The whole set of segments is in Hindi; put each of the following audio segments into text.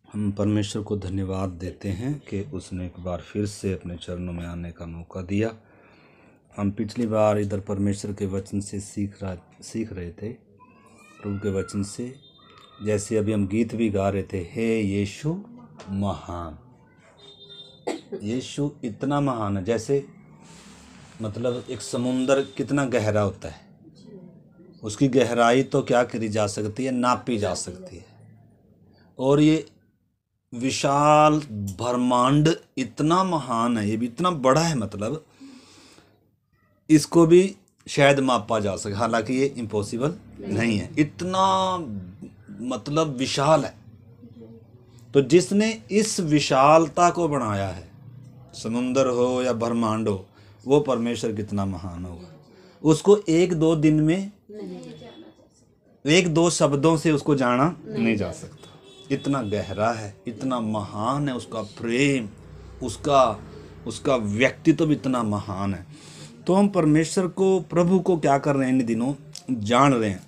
हम परमेश्वर को धन्यवाद देते हैं कि उसने एक बार फिर से अपने चरणों में आने का मौका दिया। हम पिछली बार इधर परमेश्वर के वचन से सीख रहे थे, प्रभु के वचन से। जैसे अभी हम गीत भी गा रहे थे, हे यीशु महान। यीशु इतना महान है, जैसे मतलब एक समुंदर कितना गहरा होता है, उसकी गहराई तो क्या करी जा सकती है, नापी जा सकती है। और ये विशाल ब्रह्मांड इतना महान है, ये भी इतना बड़ा है, मतलब इसको भी शायद मापा जा सके, हालांकि ये इम्पॉसिबल नहीं है, इतना मतलब विशाल है। तो जिसने इस विशालता को बनाया है, समुंदर हो या ब्रह्मांड हो, वो परमेश्वर कितना महान होगा। उसको एक दो दिन में, एक दो शब्दों से उसको जाना नहीं जा सकता। इतना गहरा है, इतना महान है उसका प्रेम, उसका व्यक्तित्व भी इतना महान है। तो हम परमेश्वर को, प्रभु को क्या कर रहे हैं, इन दिनों जान रहे हैं।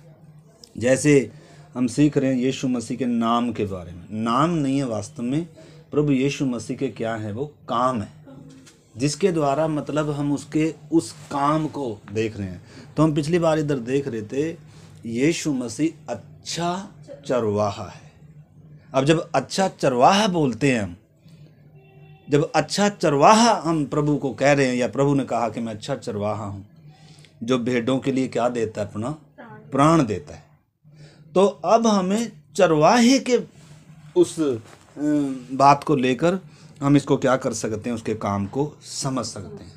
जैसे हम सीख रहे हैं यीशु मसीह के नाम के बारे में। नाम नहीं है वास्तव में, प्रभु यीशु मसीह के क्या है, वो काम है, जिसके द्वारा मतलब हम उसके उस काम को देख रहे हैं। तो हम पिछली बार इधर देख रहे थे, यीशु मसीह अच्छा चरवाहा है। अब जब अच्छा चरवाहा बोलते हैं हम, जब अच्छा चरवाहा हम प्रभु को कह रहे हैं, या प्रभु ने कहा कि मैं अच्छा चरवाहा हूँ जो भेड़ों के लिए क्या देता है, अपना प्राण देता है। तो अब हमें चरवाहे के उस बात को लेकर हम इसको क्या कर सकते हैं, उसके काम को समझ सकते हैं।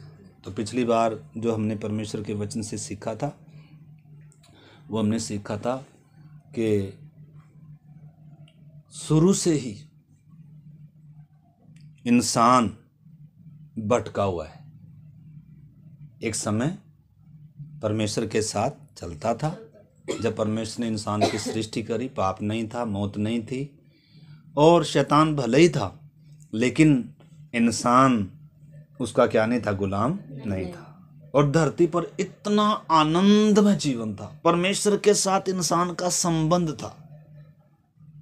तो पिछली बार जो हमने परमेश्वर के वचन से सीखा था, वो हमने सीखा था कि शुरू से ही इंसान भटका हुआ है। एक समय परमेश्वर के साथ चलता था, जब परमेश्वर ने इंसान की सृष्टि करी, पाप नहीं था, मौत नहीं थी, और शैतान भले ही था, लेकिन इंसान उसका क्या नहीं था, गुलाम नहीं था। और धरती पर इतना आनंदमय जीवन था, परमेश्वर के साथ इंसान का संबंध था,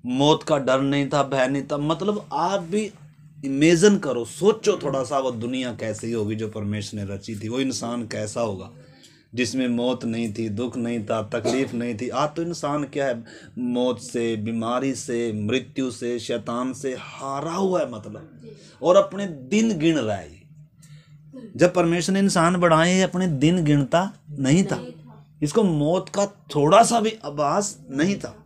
मौत का डर नहीं था, भय नहीं था। मतलब आप भी इमेजिन करो, सोचो थोड़ा सा, वो दुनिया कैसी होगी जो परमेश्वर ने रची थी, वो इंसान कैसा होगा जिसमें मौत नहीं थी, दुख नहीं था, तकलीफ नहीं थी। आज तो इंसान क्या है, मौत से, बीमारी से, मृत्यु से, शैतान से हारा हुआ है, मतलब, और अपने दिन गिन रहा है। जब परमेश्वर ने इंसान बनाए, अपने दिन गिनता नहीं था, इसको मौत का थोड़ा सा भी आभास नहीं था।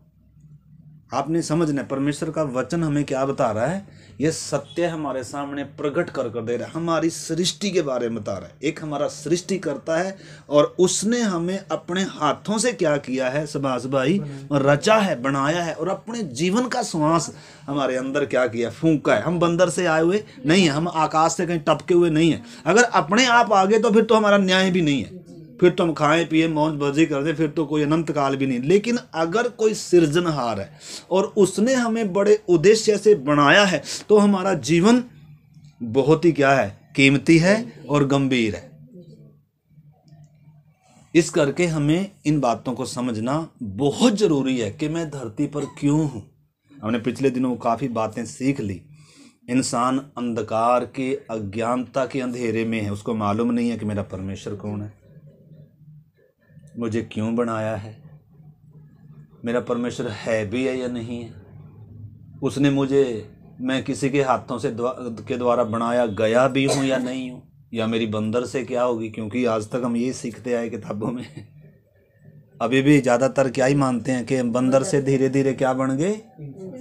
आपने समझना, परमेश्वर का वचन हमें क्या बता रहा है, यह सत्य हमारे सामने प्रकट कर दे रहा है, हमारी सृष्टि के बारे में बता रहा है। एक हमारा सृष्टि करता है, और उसने हमें अपने हाथों से क्या किया है, सुभाष भाई, रचा है, बनाया है, और अपने जीवन का श्वास हमारे अंदर क्या किया, फूंका है। हम बंदर से आए हुए नहीं है, हम आकाश से कहीं टपके हुए नहीं है। अगर अपने आप आ गए तो फिर तो हमारा न्याय भी नहीं है, फिर तो हम खाए पिए मौज मर्जी कर दे, फिर तो कोई अनंत काल भी नहीं। लेकिन अगर कोई सृजनहार है और उसने हमें बड़े उद्देश्य से बनाया है, तो हमारा जीवन बहुत ही क्या है, कीमती है और गंभीर है। इस करके हमें इन बातों को समझना बहुत जरूरी है कि मैं धरती पर क्यों हूं। हमने पिछले दिनों काफी बातें सीख ली। इंसान अंधकार के, अज्ञानता के अंधेरे में है, उसको मालूम नहीं है कि मेरा परमेश्वर कौन है, मुझे क्यों बनाया है, मेरा परमेश्वर है भी है या नहीं है, उसने मुझे, मैं किसी के हाथों से के द्वारा बनाया गया भी हूँ या नहीं हूँ, या मेरी बंदर से क्या होगी। क्योंकि आज तक हम ये सीखते आए किताबों में, अभी भी ज़्यादातर क्या ही मानते हैं कि बंदर से धीरे धीरे क्या बन गए,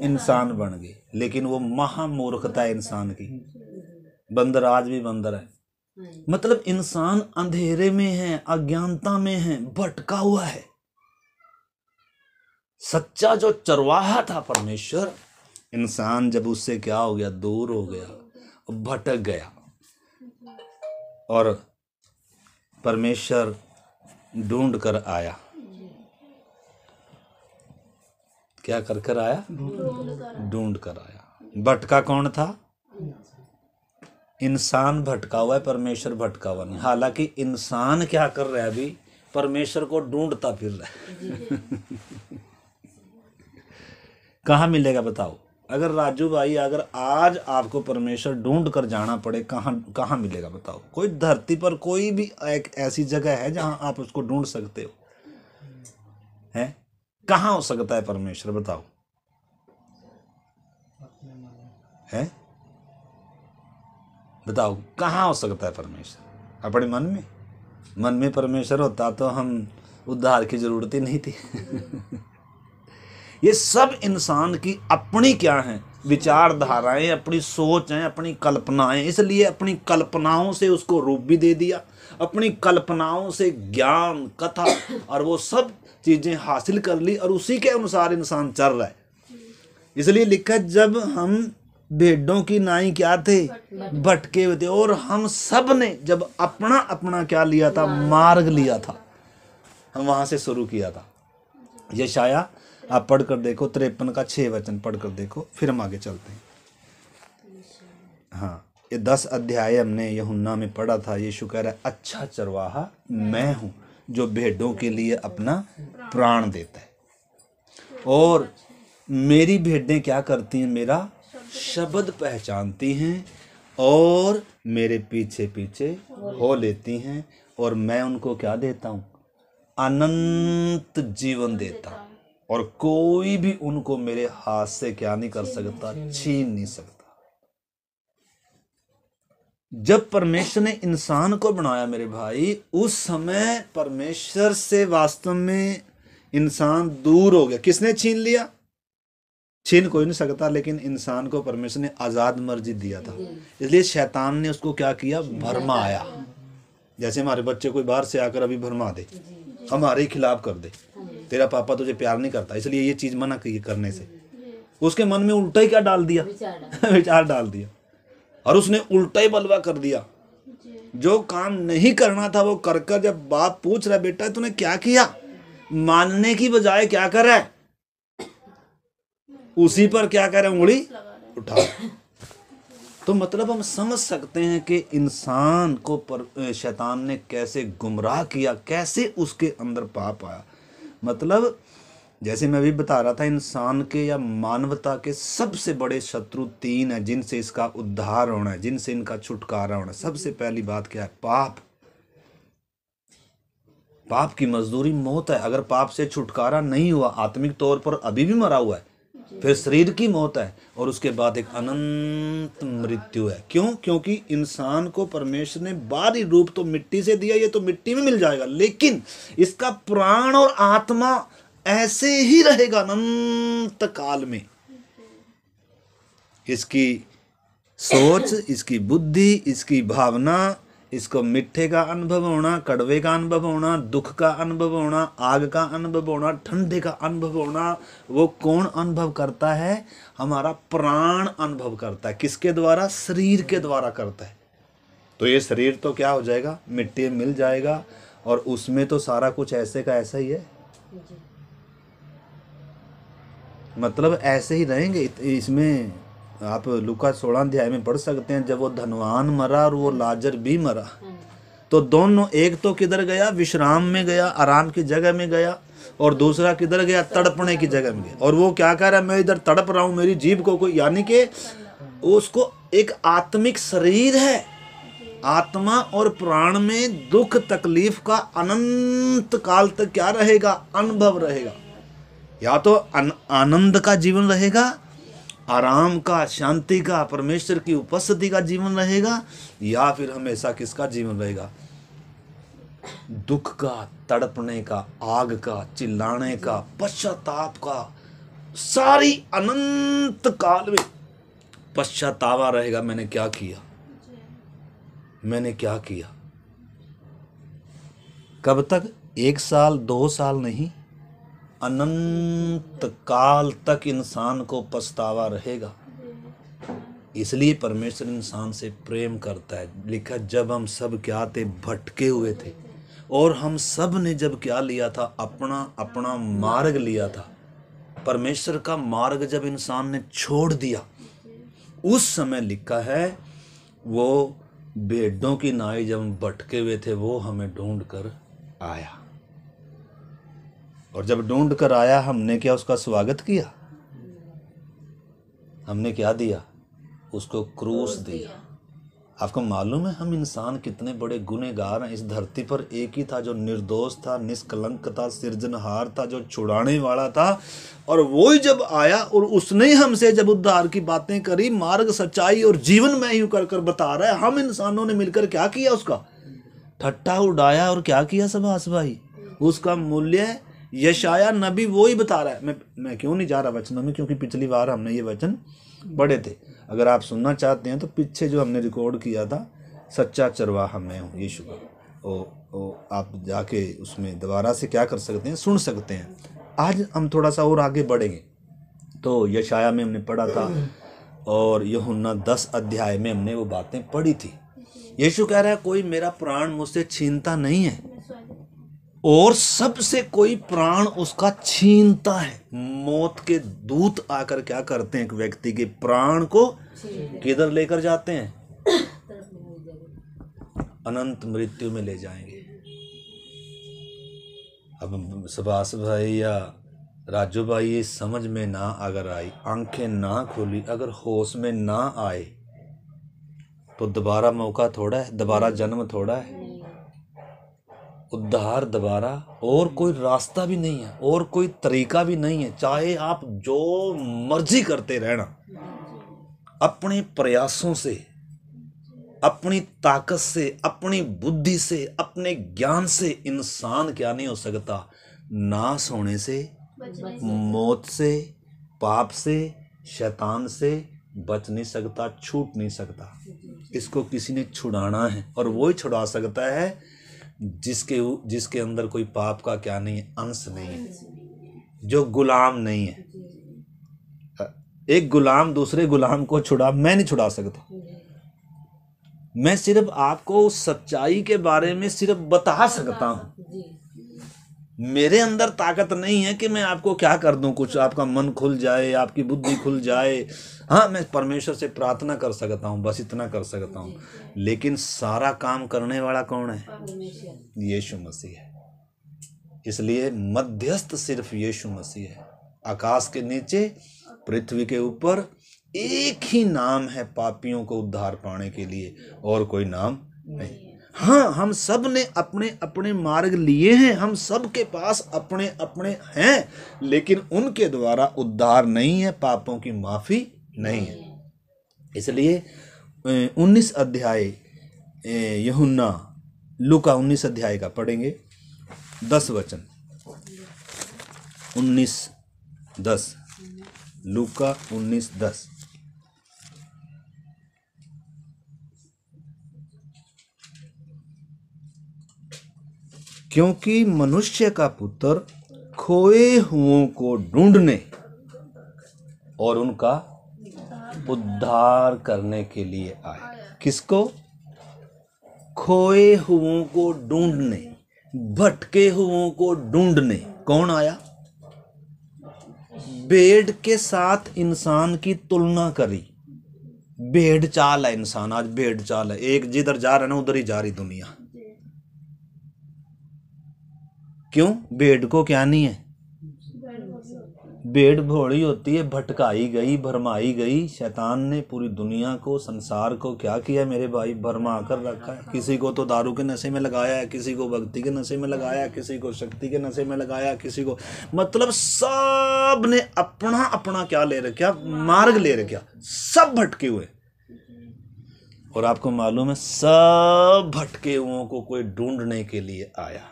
इंसान बन गए। लेकिन वो महामूर्खता है इंसान की। बंदर आज भी बंदर है, मतलब इंसान अंधेरे में है, अज्ञानता में है, भटका हुआ है। सच्चा जो चरवाहा था परमेश्वर, इंसान जब उससे क्या हो गया, दूर हो गया, भटक गया, और परमेश्वर ढूंढ कर आया। क्या कर आया, ढूंढ कर आया। भटका कौन था, इंसान भटका हुआ है, परमेश्वर भटका हुआ नहीं। हालांकि इंसान क्या कर रहा है, अभी परमेश्वर को ढूंढता फिर रहा है। कहाँ मिलेगा बताओ, अगर राजू भाई, अगर आज आपको परमेश्वर ढूंढ कर जाना पड़े, कहाँ कहाँ मिलेगा बताओ? कोई धरती पर कोई भी एक ऐसी जगह है जहां आप उसको ढूंढ सकते हो? है? कहाँ हो सकता है परमेश्वर बताओ? है? बताओ कहाँ हो सकता है परमेश्वर? अपने मन में। मन में परमेश्वर होता तो हम उद्धार की जरूरत ही नहीं थी। ये सब इंसान की अपनी क्या है, विचारधाराएं, अपनी सोच हैं, अपनी कल्पनाएं। इसलिए अपनी कल्पनाओं से उसको रूप भी दे दिया, अपनी कल्पनाओं से ज्ञान, कथा और वो सब चीजें हासिल कर ली, और उसी के अनुसार इंसान चल रहा है। इसलिए लिखा, जब हम भेड़ों की नाई क्या थे, भटके हुए थे, और हम सब ने जब अपना अपना क्या लिया था, मार्ग लिया था, हम वहां से शुरू किया था। यशाया आप पढ़ कर देखो, 53 का 6 वचन पढ़ कर देखो, फिर हम आगे चलते हैं। हाँ, ये 10 अध्याय हमने यूहन्ना में पढ़ा था। यीशु कह रहा है, अच्छा चरवाहा मैं हूं जो भेड़ों के लिए अपना प्राण देता है, और मेरी भेड़ें क्या करती हैं, मेरा शब्द पहचानती हैं और मेरे पीछे पीछे हो लेती हैं, और मैं उनको क्या देता हूं, अनंत जीवन देता हूं, और कोई भी उनको मेरे हाथ से क्या नहीं कर सकता, छीन नहीं सकता। जब परमेश्वर ने इंसान को बनाया मेरे भाई, उस समय परमेश्वर से वास्तव में इंसान दूर हो गया। किसने छीन लिया? छीन कोई नहीं सकता, लेकिन इंसान को परमेश्वर ने आजाद मर्जी दिया था। इसलिए शैतान ने उसको क्या किया, भरमाया। जैसे हमारे बच्चे कोई बाहर से आकर अभी भरमा दे, हमारे ही खिलाफ कर दे, तेरा पापा तुझे प्यार नहीं करता, इसलिए ये चीज मना की करने से, उसके मन में उल्टा ही क्या डाल दिया, विचार डाल दिया, और उसने उल्टा ही बलवा कर दिया। जो काम नहीं करना था वो कर कर, जब बाप पूछ रहा, बेटा तूने क्या किया, मानने की बजाय क्या कर रहा है, उसी पर क्या कर रहा है, उंगली उठा। तो मतलब हम समझ सकते हैं कि इंसान को शैतान ने कैसे गुमराह किया, कैसे उसके अंदर पाप आया। मतलब जैसे मैं अभी बता रहा था, इंसान के या मानवता के सबसे बड़े शत्रु 3 हैं जिनसे इसका उद्धार होना है, जिनसे इनका छुटकारा होना है। सबसे पहली बात क्या है, पाप। पाप की मजदूरी मौत है। अगर पाप से छुटकारा नहीं हुआ, आत्मिक तौर पर अभी भी मरा हुआ है, फिर शरीर की मौत है, और उसके बाद एक अनंत मृत्यु है। क्यों? क्योंकि इंसान को परमेश्वर ने बाहरी रूप तो मिट्टी से दिया, ये तो मिट्टी में मिल जाएगा, लेकिन इसका प्राण और आत्मा ऐसे ही रहेगा अनंत काल में। इसकी सोच, इसकी बुद्धि, इसकी भावना, इसको मीठे का अनुभव होना, कड़वे का अनुभव होना, दुख का अनुभव होना, आग का अनुभव होना, ठंडे का अनुभव होना, वो कौन अनुभव करता है? हमारा प्राण अनुभव करता है। किसके द्वारा? शरीर के द्वारा करता है। तो ये शरीर तो क्या हो जाएगा, मिट्टी में मिल जाएगा, और उसमें तो सारा कुछ ऐसे का ऐसा ही है, मतलब ऐसे ही रहेंगे। इसमें आप लूका 16 अध्याय में पढ़ सकते हैं, जब वो धनवान मरा और वो लाजर भी मरा, तो दोनों, एक तो किधर गया, विश्राम में गया, आराम की जगह में गया, और दूसरा किधर गया, तड़पने की जगह में गया। और वो क्या कह रहा है, मैं इधर तड़प रहा हूँ, मेरी जीभ को कोई, यानी कि उसको एक आत्मिक शरीर है, आत्मा और प्राण में दुख तकलीफ का अनंत काल तक क्या रहेगा, अनुभव रहेगा। या तो आनंद का जीवन रहेगा, आराम का, शांति का, परमेश्वर की उपस्थिति का जीवन रहेगा, या फिर हमेशा किसका जीवन रहेगा, दुख का, तड़पने का, आग का, चिल्लाने का, पश्चाताप का। सारी अनंत काल में पश्चातावा रहेगा, मैंने क्या किया, मैंने क्या किया। कब तक? 1 साल 2 साल नहीं, अनंत काल तक इंसान को पछतावा रहेगा। इसलिए परमेश्वर इंसान से प्रेम करता है। लिखा, जब हम सब क्या थे, भटके हुए थे, और हम सब ने जब क्या लिया था, अपना अपना मार्ग लिया था। परमेश्वर का मार्ग जब इंसान ने छोड़ दिया, उस समय लिखा है, वो भेड़ों की नाई जब हम भटके हुए थे, वो हमें ढूंढ कर आया, और जब ढूंढ कर आया, हमने क्या उसका स्वागत किया? हमने क्या दिया? उसको क्रूस दिया। आपको मालूम है हम इंसान कितने बड़े गुनहगार हैं। इस धरती पर एक ही था जो निर्दोष था, निष्कलंक था, सृजनहार था, जो छुड़ाने वाला था। और वो ही जब आया और उसने हमसे जब उद्धार की बातें करी, मार्ग, सच्चाई और जीवन में यूं कर कर बता रहा है, हम इंसानों ने मिलकर क्या किया? उसका ठट्ठा उड़ाया। और क्या किया सुभाष भाई? उसका मूल्य यशाया नबी वो ही बता रहा है। मैं क्यों नहीं जा रहा वचनों में, क्योंकि पिछली बार हमने ये वचन पढ़े थे। अगर आप सुनना चाहते हैं तो पीछे जो हमने रिकॉर्ड किया था, सच्चा चरवाहा मैं हूँ यीशु का, वो आप जाके उसमें दोबारा से क्या कर सकते हैं, सुन सकते हैं। आज हम थोड़ा सा और आगे बढ़ेंगे। तो यशाया में हमने पढ़ा था और यूहन्ना 10 अध्याय में हमने वो बातें पढ़ी थी। यीशु कह रहा है कोई मेरा प्राण मुझसे छीनता नहीं है और सबसे कोई प्राण उसका छीनता है। मौत के दूत आकर क्या करते हैं? एक व्यक्ति के प्राण को किधर लेकर जाते हैं? अनंत मृत्यु में ले जाएंगे। अब सुभाष भाई या राजू भाई ये समझ में ना अगर आई, आंखें ना खोली, अगर होश में ना आए तो दोबारा मौका थोड़ा है, दोबारा जन्म थोड़ा है, उद्धार दोबारा और कोई रास्ता भी नहीं है और कोई तरीका भी नहीं है। चाहे आप जो मर्जी करते रहना, अपने प्रयासों से, अपनी ताकत से, अपनी बुद्धि से, अपने ज्ञान से इंसान क्या नहीं हो सकता? नाश होने से, मौत से, पाप से, शैतान से बच नहीं सकता, छूट नहीं सकता। इसको किसी ने छुड़ाना है और वो ही छुड़ा सकता है जिसके अंदर कोई पाप का क्या नहीं है? अंश नहीं है, जो गुलाम नहीं है। एक गुलाम दूसरे गुलाम को मैं नहीं छुड़ा सकता। मैं सिर्फ आपको सच्चाई के बारे में सिर्फ बता सकता हूं। मेरे अंदर ताकत नहीं है कि मैं आपको क्या कर दूं, कुछ आपका मन खुल जाए, आपकी बुद्धि खुल जाए। हाँ, मैं परमेश्वर से प्रार्थना कर सकता हूँ, बस इतना कर सकता हूँ। लेकिन सारा काम करने वाला कौन है? यीशु मसीह है। इसलिए मध्यस्थ सिर्फ यीशु मसीह है। आकाश के नीचे, पृथ्वी के ऊपर एक ही नाम है पापियों को उद्धार पाने के लिए, और कोई नाम नहीं। हाँ, हम सब ने अपने अपने मार्ग लिए हैं, हम सब के पास अपने अपने हैं, लेकिन उनके द्वारा उद्धार नहीं है, पापों की माफी नहीं है। इसलिए 19 अध्याय यूहन्ना लूका 19 अध्याय का पढ़ेंगे, 10 वचन। 19:10 लूका 19:10। क्योंकि मनुष्य का पुत्र खोए हुओं को ढूंढने और उनका उद्धार करने के लिए आया। किसको? खोए हुओं को ढूंढने, भटके हुओं को ढूंढने। कौन आया? भेड़ के साथ इंसान की तुलना करी। भेड़ चाल है इंसान, आज भेड़ चाल है। एक जिधर जा रहा है ना उधर ही जा रही दुनिया। क्यों? भेड़ को क्या नहीं है? भेड़ भोली होती है, भटकाई गई, भरमाई गई। शैतान ने पूरी दुनिया को, संसार को क्या किया मेरे भाई? भरमा कर रखा है। किसी को तो दारू के नशे में लगाया है, किसी को भक्ति के नशे में लगाया, किसी को शक्ति के नशे में लगाया, किसी को, मतलब सब ने अपना अपना क्या ले रखा? मार्ग ले रखा। सब भटके हुए। और आपको मालूम है सब भटके हुओं को कोई ढूंढने के लिए आया।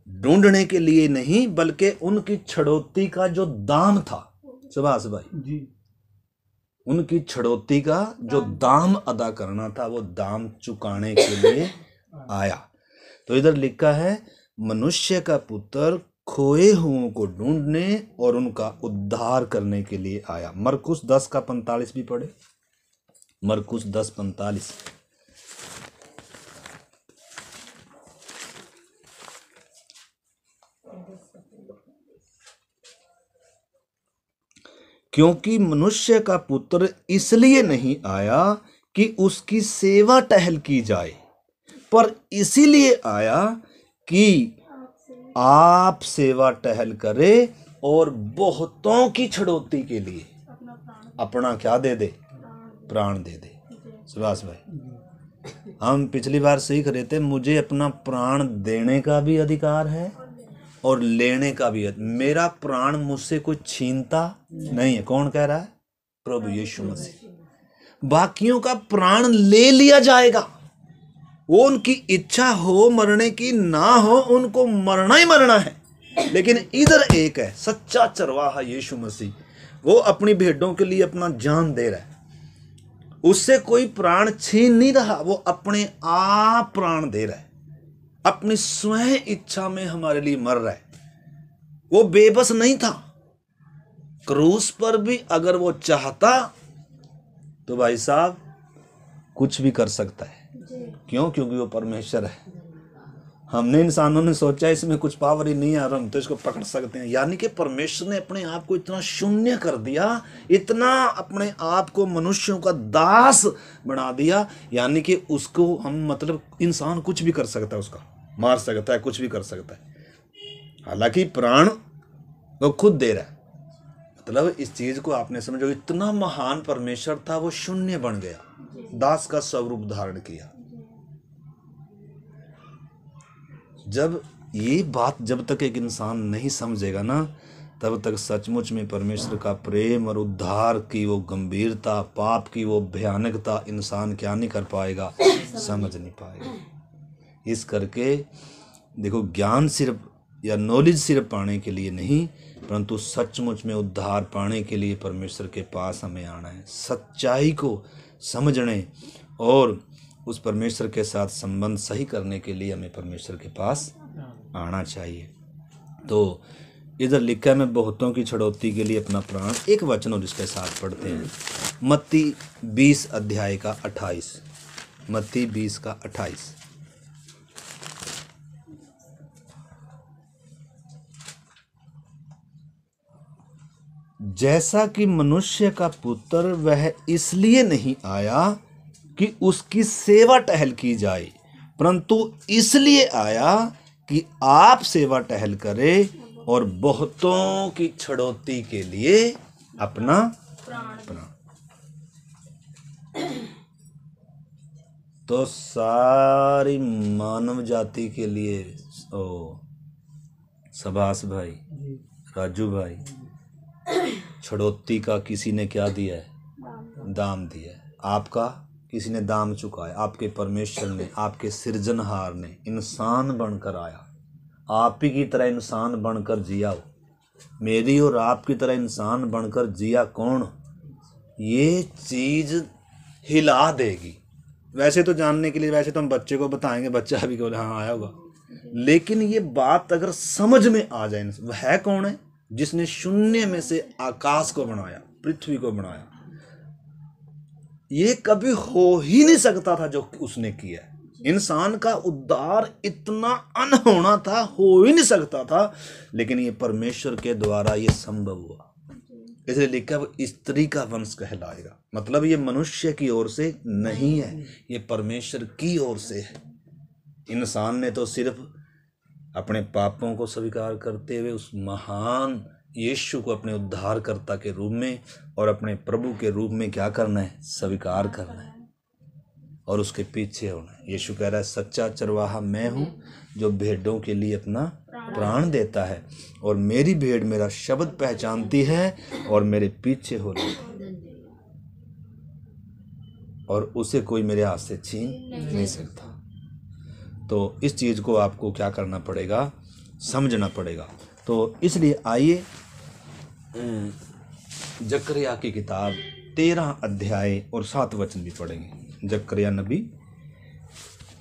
ढूंढने के लिए नहीं, बल्कि उनकी छड़ौती का जो दाम था, सुभाष भाई जी, उनकी छड़ौती का जो दाम अदा करना था, वो दाम चुकाने के लिए आया। तो इधर लिखा है मनुष्य का पुत्र खोए हुओं को ढूंढने और उनका उद्धार करने के लिए आया। मरकुस 10:45 भी पढ़े। मरकुस 10:45। क्योंकि मनुष्य का पुत्र इसलिए नहीं आया कि उसकी सेवा टहल की जाए, पर इसीलिए आया कि आप सेवा टहल करे और बहुतों की छड़ौती के लिए अपना क्या दे दे, प्राण दे दे। सुभाष भाई, हम पिछली बार सीख रहे थे, मुझे अपना प्राण देने का भी अधिकार है और लेने का भी है। मेरा प्राण मुझसे कोई छीनता नहीं है। कौन कह रहा है? प्रभु यीशु मसीह। बाकियों का प्राण ले लिया जाएगा, वो उनकी इच्छा हो मरने की ना हो, उनको मरना ही मरना है। लेकिन इधर एक है सच्चा चरवाहा यीशु मसीह, वो अपनी भेड़ों के लिए अपना जान दे रहा है। उससे कोई प्राण छीन नहीं रहा, वो अपने आप प्राण दे रहा है, अपनी स्वयं इच्छा में हमारे लिए मर रहा है। वो बेबस नहीं था। क्रूस पर भी अगर वो चाहता तो भाई साहब कुछ भी कर सकता है। क्यों? क्योंकि वो परमेश्वर है। हमने इंसानों ने सोचा इसमें कुछ पावर ही नहीं है और हम तो इसको पकड़ सकते हैं। यानी कि परमेश्वर ने अपने आप को इतना शून्य कर दिया, इतना अपने आप को मनुष्यों का दास बना दिया, यानी कि उसको हम मतलब इंसान कुछ भी कर सकता है, उसका मार सकता है, कुछ भी कर सकता है। हालांकि प्राण वो खुद दे रहा है। मतलब इस चीज को आपने समझो, इतना महान परमेश्वर था, वो शून्य बन गया, दास का स्वरूप धारण किया। जब ये बात जब तक एक इंसान नहीं समझेगा ना, तब तक सचमुच में परमेश्वर का प्रेम और उद्धार की वो गंभीरता, पाप की वो भयानकता इंसान क्या नहीं कर पाएगा, समझ नहीं पाएगा। इस करके देखो, ज्ञान सिर्फ या नॉलेज सिर्फ पाने के लिए नहीं, परंतु सचमुच में उद्धार पाने के लिए परमेश्वर के पास हमें आना है। सच्चाई को समझने और उस परमेश्वर के साथ संबंध सही करने के लिए हमें परमेश्वर के पास आना चाहिए। तो इधर लिखा है, मैं बहुतों की छड़ौती के लिए अपना प्राण। एक वचन और इसके साथ पढ़ते हैं, मत्ती 20 अध्याय का 28। मत्ती 20 का 28। जैसा कि मनुष्य का पुत्र वह इसलिए नहीं आया कि उसकी सेवा टहल की जाए, परंतु इसलिए आया कि आप सेवा टहल करें और बहुतों की छड़ौती के लिए अपना प्राण। तो सारी मानव जाति के लिए, ओ सभाष भाई, राजू भाई, छड़ौती का किसी ने क्या दिया है? दाम दिया है। आपका किसी ने दाम चुकाया। आपके परमेश्वर ने, आपके सृजनहार ने इंसान बनकर आया, आप ही की तरह इंसान बनकर जिया हो, मेरी और आपकी तरह इंसान बनकर जिया। कौन? ये चीज हिला देगी। वैसे तो जानने के लिए, वैसे तो हम बच्चे को बताएंगे, बच्चा भी बोले हाँ आया होगा, लेकिन ये बात अगर समझ में आ जाए, वह है कौन है? जिसने शून्य में से आकाश को बनाया, पृथ्वी को बनाया। ये कभी हो ही नहीं सकता था जो उसने किया। इंसान का उद्धार इतना अनहोना था, हो ही नहीं सकता था, लेकिन ये परमेश्वर के द्वारा ये संभव हुआ। इसलिए लिखा वो स्त्री का वंश कहलाएगा। मतलब ये मनुष्य की ओर से नहीं है, ये परमेश्वर की ओर से है। इंसान ने तो सिर्फ अपने पापों को स्वीकार करते हुए उस महान यीशु को अपने उद्धारकर्ता के रूप में और अपने प्रभु के रूप में क्या करना है? स्वीकार करना है और उसके पीछे होना है। यीशु कह रहा है, सच्चा चरवाहा मैं हूँ जो भेड़ों के लिए अपना प्राण देता है, और मेरी भेड़ मेरा शब्द पहचानती है और मेरे पीछे हो रही है, और उसे कोई मेरे हाथ से छीन नहीं सकता। तो इस चीज़ को आपको क्या करना पड़ेगा? समझना पड़ेगा। तो इसलिए आइए जकरिया की किताब 13 अध्याय और 7 वचन भी पढ़ेंगे। जकरिया नबी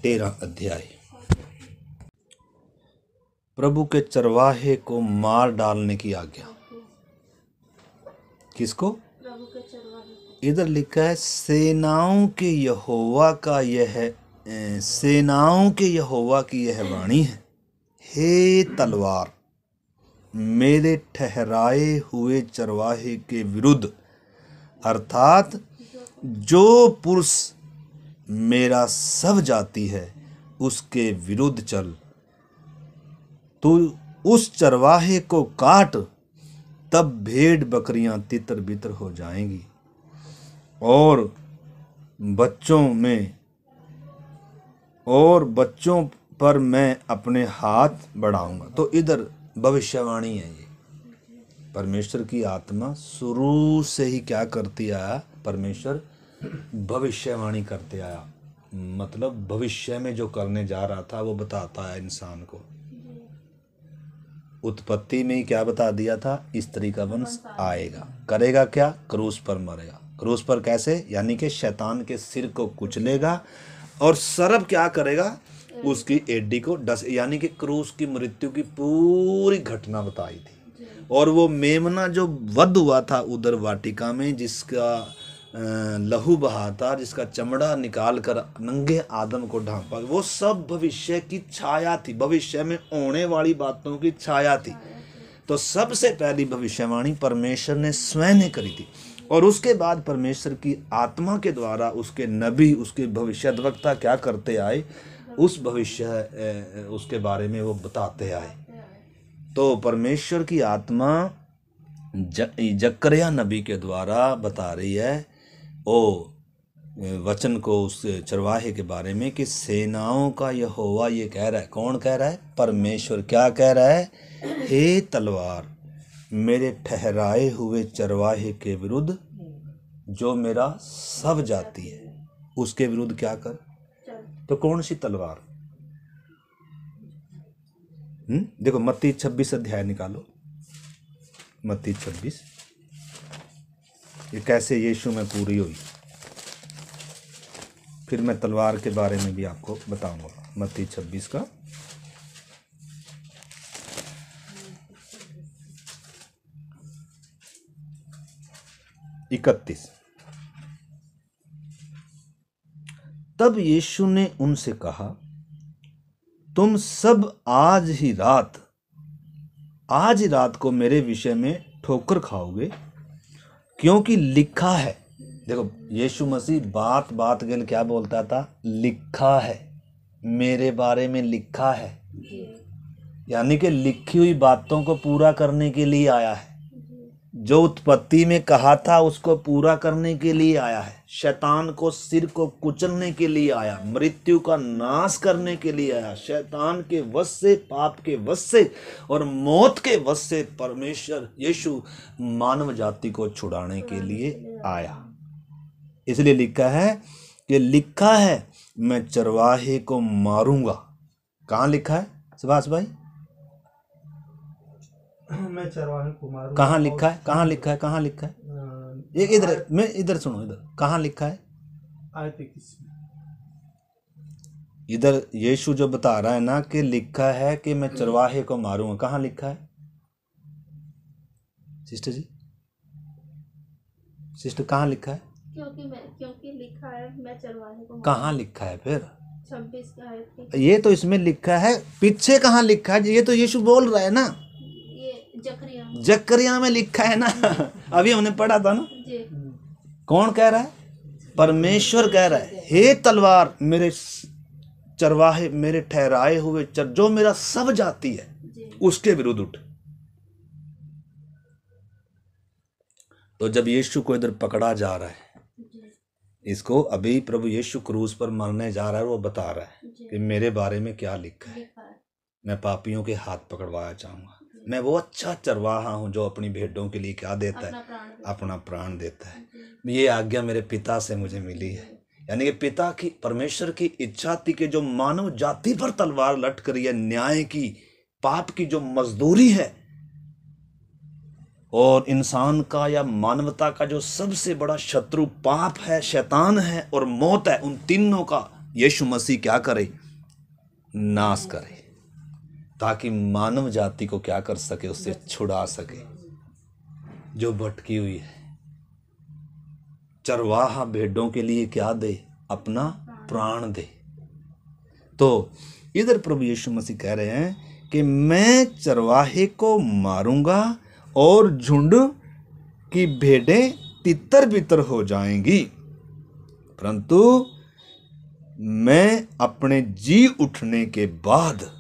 13 अध्याय। प्रभु के चरवाहे को मार डालने की आज्ञा। किसको? प्रभु के चरवाहे। इधर लिखा है, सेनाओं के यहोवा की यह वाणी है, हे तलवार मेरे ठहराए हुए चरवाहे के विरुद्ध, अर्थात जो पुरुष मेरा सब जाति है उसके विरुद्ध चल। तू उस चरवाहे को काट, तब भेड़ बकरियां तितर बितर हो जाएंगी। और बच्चों पर मैं अपने हाथ बढ़ाऊंगा। तो इधर भविष्यवाणी है। ये परमेश्वर की आत्मा शुरू से ही क्या करती आया, परमेश्वर भविष्यवाणी करते आया। मतलब भविष्य में जो करने जा रहा था वो बताता है इंसान को। उत्पत्ति में ही क्या बता दिया था, स्त्री का वंश आएगा, करेगा क्या, क्रूस पर मरेगा। क्रूस पर कैसे, यानी कि शैतान के सिर को कुचलेगा और सर्प क्या करेगा, उसकी एडी को डस, यानी कि क्रूस की मृत्यु की पूरी घटना बताई थी। और वो मेमना जो वध हुआ था उधर वाटिका में, जिसका लहू बहा था, जिसका चमड़ा निकाल कर नंगे आदम को ढांपा, वो सब भविष्य की छाया थी, भविष्य में होने वाली बातों की छाया थी। तो सबसे पहली भविष्यवाणी परमेश्वर ने स्वयं ने करी थी। और उसके बाद परमेश्वर की आत्मा के द्वारा उसके नबी, उसके भविष्यद्वक्ता क्या करते आए, उस भविष्य उसके बारे में वो बताते आए। तो परमेश्वर की आत्मा जकरिया नबी के द्वारा बता रही है ओ वचन को उस चरवाहे के बारे में कि सेनाओं का यहोवा ये कह रहा है। कौन कह रहा है, परमेश्वर। क्या कह रहा है, हे तलवार मेरे ठहराए हुए चरवाहे के विरुद्ध जो मेरा सब जाती है, उसके विरुद्ध क्या कर। तो कौन सी तलवार, देखो मत्ती 26 अध्याय निकालो, मत्ती 26, ये कैसे यीशु में पूरी हुई। फिर मैं तलवार के बारे में भी आपको बताऊंगा। मत्ती 26 का 31। तब यीशु ने उनसे कहा, तुम सब आज ही रात को मेरे विषय में ठोकर खाओगे, क्योंकि लिखा है। देखो यीशु मसीह बात बात के लिए क्या बोलता था, लिखा है, मेरे बारे में लिखा है, यानी कि लिखी हुई बातों को पूरा करने के लिए आया है। जो उत्पत्ति में कहा था उसको पूरा करने के लिए आया है। शैतान को सिर को कुचलने के लिए आया, मृत्यु का नाश करने के लिए आया, शैतान के वश से, पाप के वश से और मौत के वश से परमेश्वर यीशु मानव जाति को छुड़ाने के लिए आया। इसलिए लिखा है कि लिखा है मैं चरवाहे को मारूंगा। कहाँ लिखा है सुभाष भाई, मैं चरवाहे को मारूंगा। कहाँ लिखा है, कहाँ लिखा है, कहाँ लिखा है, ये इधर, मैं इधर सुनो, इधर कहाँ लिखा है, आयत 21 में। इधर यीशु जो बता रहा है ना कि लिखा है कि मैं चरवाहे को मारूंगा, कहाँ लिखा है सिस्टर जी, सिस्टर कहाँ लिखा है, क्योंकि लिखा है मैं चरवाहे को, कहाँ लिखा है फिर 26 का आयत। ये तो इसमें लिखा है, पीछे कहाँ लिखा है, ये तो यीशु बोल रहा है ना, ये जकरिया में लिखा है ना, अभी हमने पढ़ा था ना। कौन कह रहा है, परमेश्वर कह रहा है, हे तलवार मेरे चरवाहे, मेरे ठहराए हुए जो मेरा सब जाती है उसके विरुद्ध उठ। तो जब यीशु को इधर पकड़ा जा रहा है, इसको अभी प्रभु यीशु क्रूस पर मरने जा रहा है, वो बता रहा है कि मेरे बारे में क्या लिखा है, मैं पापियों के हाथ पकड़वाया जाऊंगा, मैं वो अच्छा चरवाहा हूं जो अपनी भेड़ों के लिए क्या देता है, अपना प्राण देता है। ये आज्ञा मेरे पिता से मुझे मिली है, यानी कि पिता की, परमेश्वर की इच्छा थी कि जो मानव जाति पर तलवार लटक रही है, न्याय की, पाप की जो मजदूरी है और इंसान का या मानवता का जो सबसे बड़ा शत्रु पाप है, शैतान है और मौत है, उन तीनों का यीशु मसीह क्या करे, नाश करे, ताकि मानव जाति को क्या कर सके, उससे छुड़ा सके जो भटकी हुई है। चरवाहा भेड़ों के लिए क्या दे, अपना प्राण दे। तो इधर प्रभु यीशु मसीह कह रहे हैं कि मैं चरवाहे को मारूंगा और झुंड की भेड़ें तितर बितर हो जाएंगी, परंतु मैं अपने जी उठने के बाद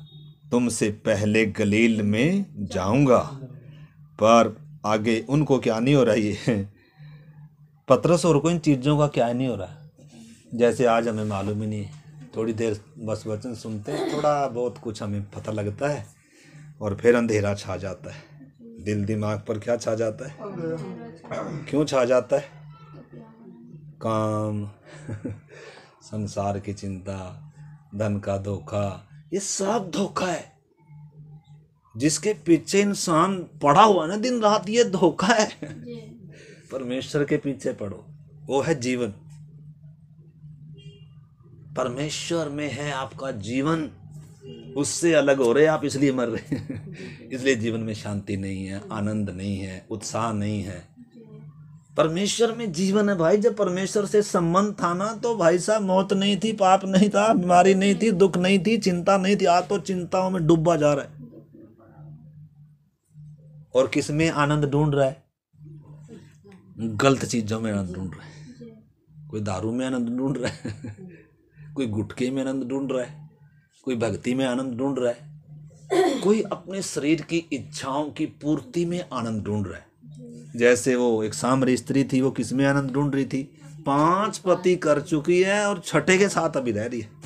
तुमसे पहले गलील में जाऊंगा। पर आगे उनको क्या नहीं हो रही है, पतरस और को इन चीज़ों का क्या नहीं हो रहा है। जैसे आज हमें मालूम ही नहीं है, थोड़ी देर बस वचन सुनते हैं, थोड़ा बहुत कुछ हमें पता लगता है और फिर अंधेरा छा जाता है। दिल दिमाग पर क्या छा जाता है? क्यों छा जाता है? काम संसार की चिंता, धन का धोखा, ये सब धोखा है। जिसके पीछे इंसान पड़ा हुआ ना दिन रात, ये धोखा है। परमेश्वर के पीछे पड़ो, वो है जीवन। परमेश्वर में है आपका जीवन, उससे अलग हो रहे आप, इसलिए मर रहे हैं। इसलिए जीवन में शांति नहीं है, आनंद नहीं है, उत्साह नहीं है। परमेश्वर में जीवन है भाई। जब परमेश्वर से संबंध था ना, तो भाई साहब मौत नहीं थी, पाप नहीं था, बीमारी नहीं थी, दुख नहीं थी, चिंता नहीं थी। आज तो चिंताओं में डूबा जा रहा है। और किस में आनंद ढूंढ रहा है? गलत चीजों में आनंद ढूंढ रहा है। कोई दारू में आनंद ढूंढ रहा है, कोई गुटखे में आनंद ढूंढ रहा है, कोई भक्ति में आनंद ढूंढ रहा है, कोई अपने शरीर की इच्छाओं की पूर्ति में आनंद ढूंढ रहा है। जैसे वो एक सामरी स्त्री थी, वो किस में आनंद ढूंढ रही थी? 5 पति कर चुकी है और छठे के साथ अभी रह रही है।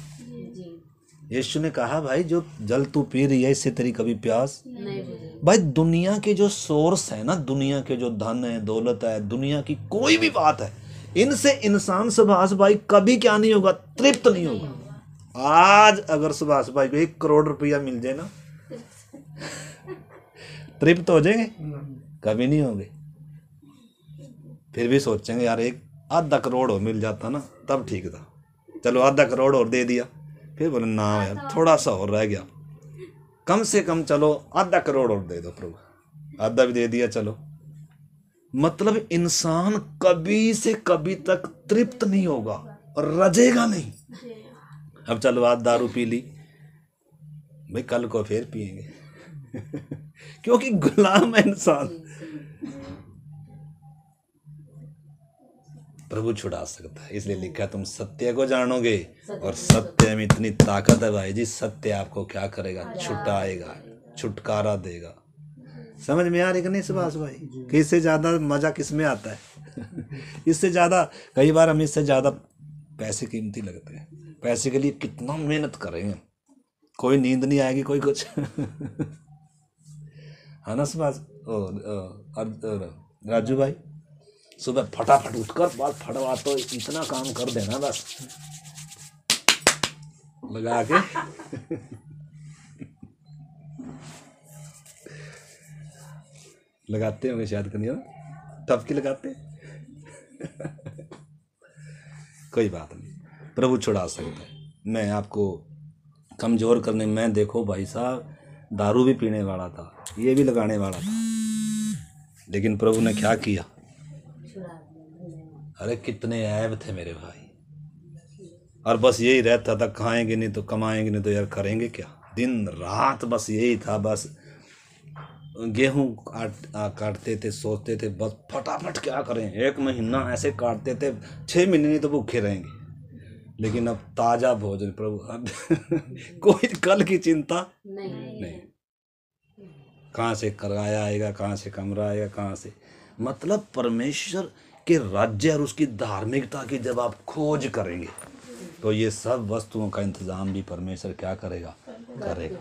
यीशु ने कहा भाई जो जल तू पी रही है, इससे तेरी कभी प्यास नहीं। भाई दुनिया के जो सोर्स है ना, दुनिया के जो धन है, दौलत है, दुनिया की कोई भी बात है, इनसे इंसान सुभाष भाई कभी क्या नहीं होगा? तृप्त नहीं होगा। आज अगर सुभाष भाई को 1 करोड़ रुपया मिल जाए ना, तृप्त हो जाएंगे? कभी नहीं होंगे। फिर भी सोचेंगे यार 1-आधा करोड़ हो मिल जाता ना, तब ठीक था। चलो 1/2 करोड़ और दे दिया, फिर बोले ना यार थोड़ा सा और रह गया, कम से कम चलो 1/2 करोड़ और दे दो प्रभु। आधा भी दे दिया, चलो। मतलब इंसान कभी से कभी तक तृप्त नहीं होगा और रजेगा नहीं। अब चलो आज दारू पी ली भाई, कल को फिर पिएंगे क्योंकि गुलाम है इंसान। प्रभु छुड़ा सकता है, इसलिए लिखा तुम सत्य को जानोगे और सत्य में इतनी ताकत है भाई जी। सत्य आपको क्या करेगा? छुटाएगा, छुटकारा देगा। समझ में आ रही कि नहीं सुभाष भाई? कि इससे ज्यादा मजा किस में आता है? इससे ज्यादा कई बार हम इससे ज्यादा पैसे कीमती लगते हैं। पैसे के लिए कितना मेहनत करेंगे, कोई नींद नहीं आएगी, कोई कुछ है ना सुभाष? राजू भाई सुबह फटाफट उठकर बाल फटवा तो इतना काम कर देना बस लगा के लगाते होंगे शायद, कहीं ना टपकी लगाते कोई बात नहीं, प्रभु छुड़ा सकता है। मैं आपको कमजोर करने में, देखो भाई साहब दारू भी पीने वाला था, ये भी लगाने वाला था, लेकिन प्रभु ने क्या किया? अरे कितने ऐब थे मेरे भाई, और बस यही रहता था, खाएंगे नहीं तो कमाएंगे नहीं तो यार करेंगे क्या? दिन रात बस यही था। बस गेहूं काटते थे, सोचते थे बस फटाफट क्या करें, 1 महीना ऐसे काटते थे, 6 महीने नहीं तो भूखे रहेंगे। लेकिन अब ताजा भोजन प्रभु, अब कोई कल की चिंता नहीं। कहाँ से किराया आएगा, कहाँ से कमरा आएगा, कहाँ से, मतलब परमेश्वर के राज्य और उसकी धार्मिकता की जब आप खोज करेंगे तो ये सब वस्तुओं का इंतजाम भी परमेश्वर क्या करेगा? करेगा।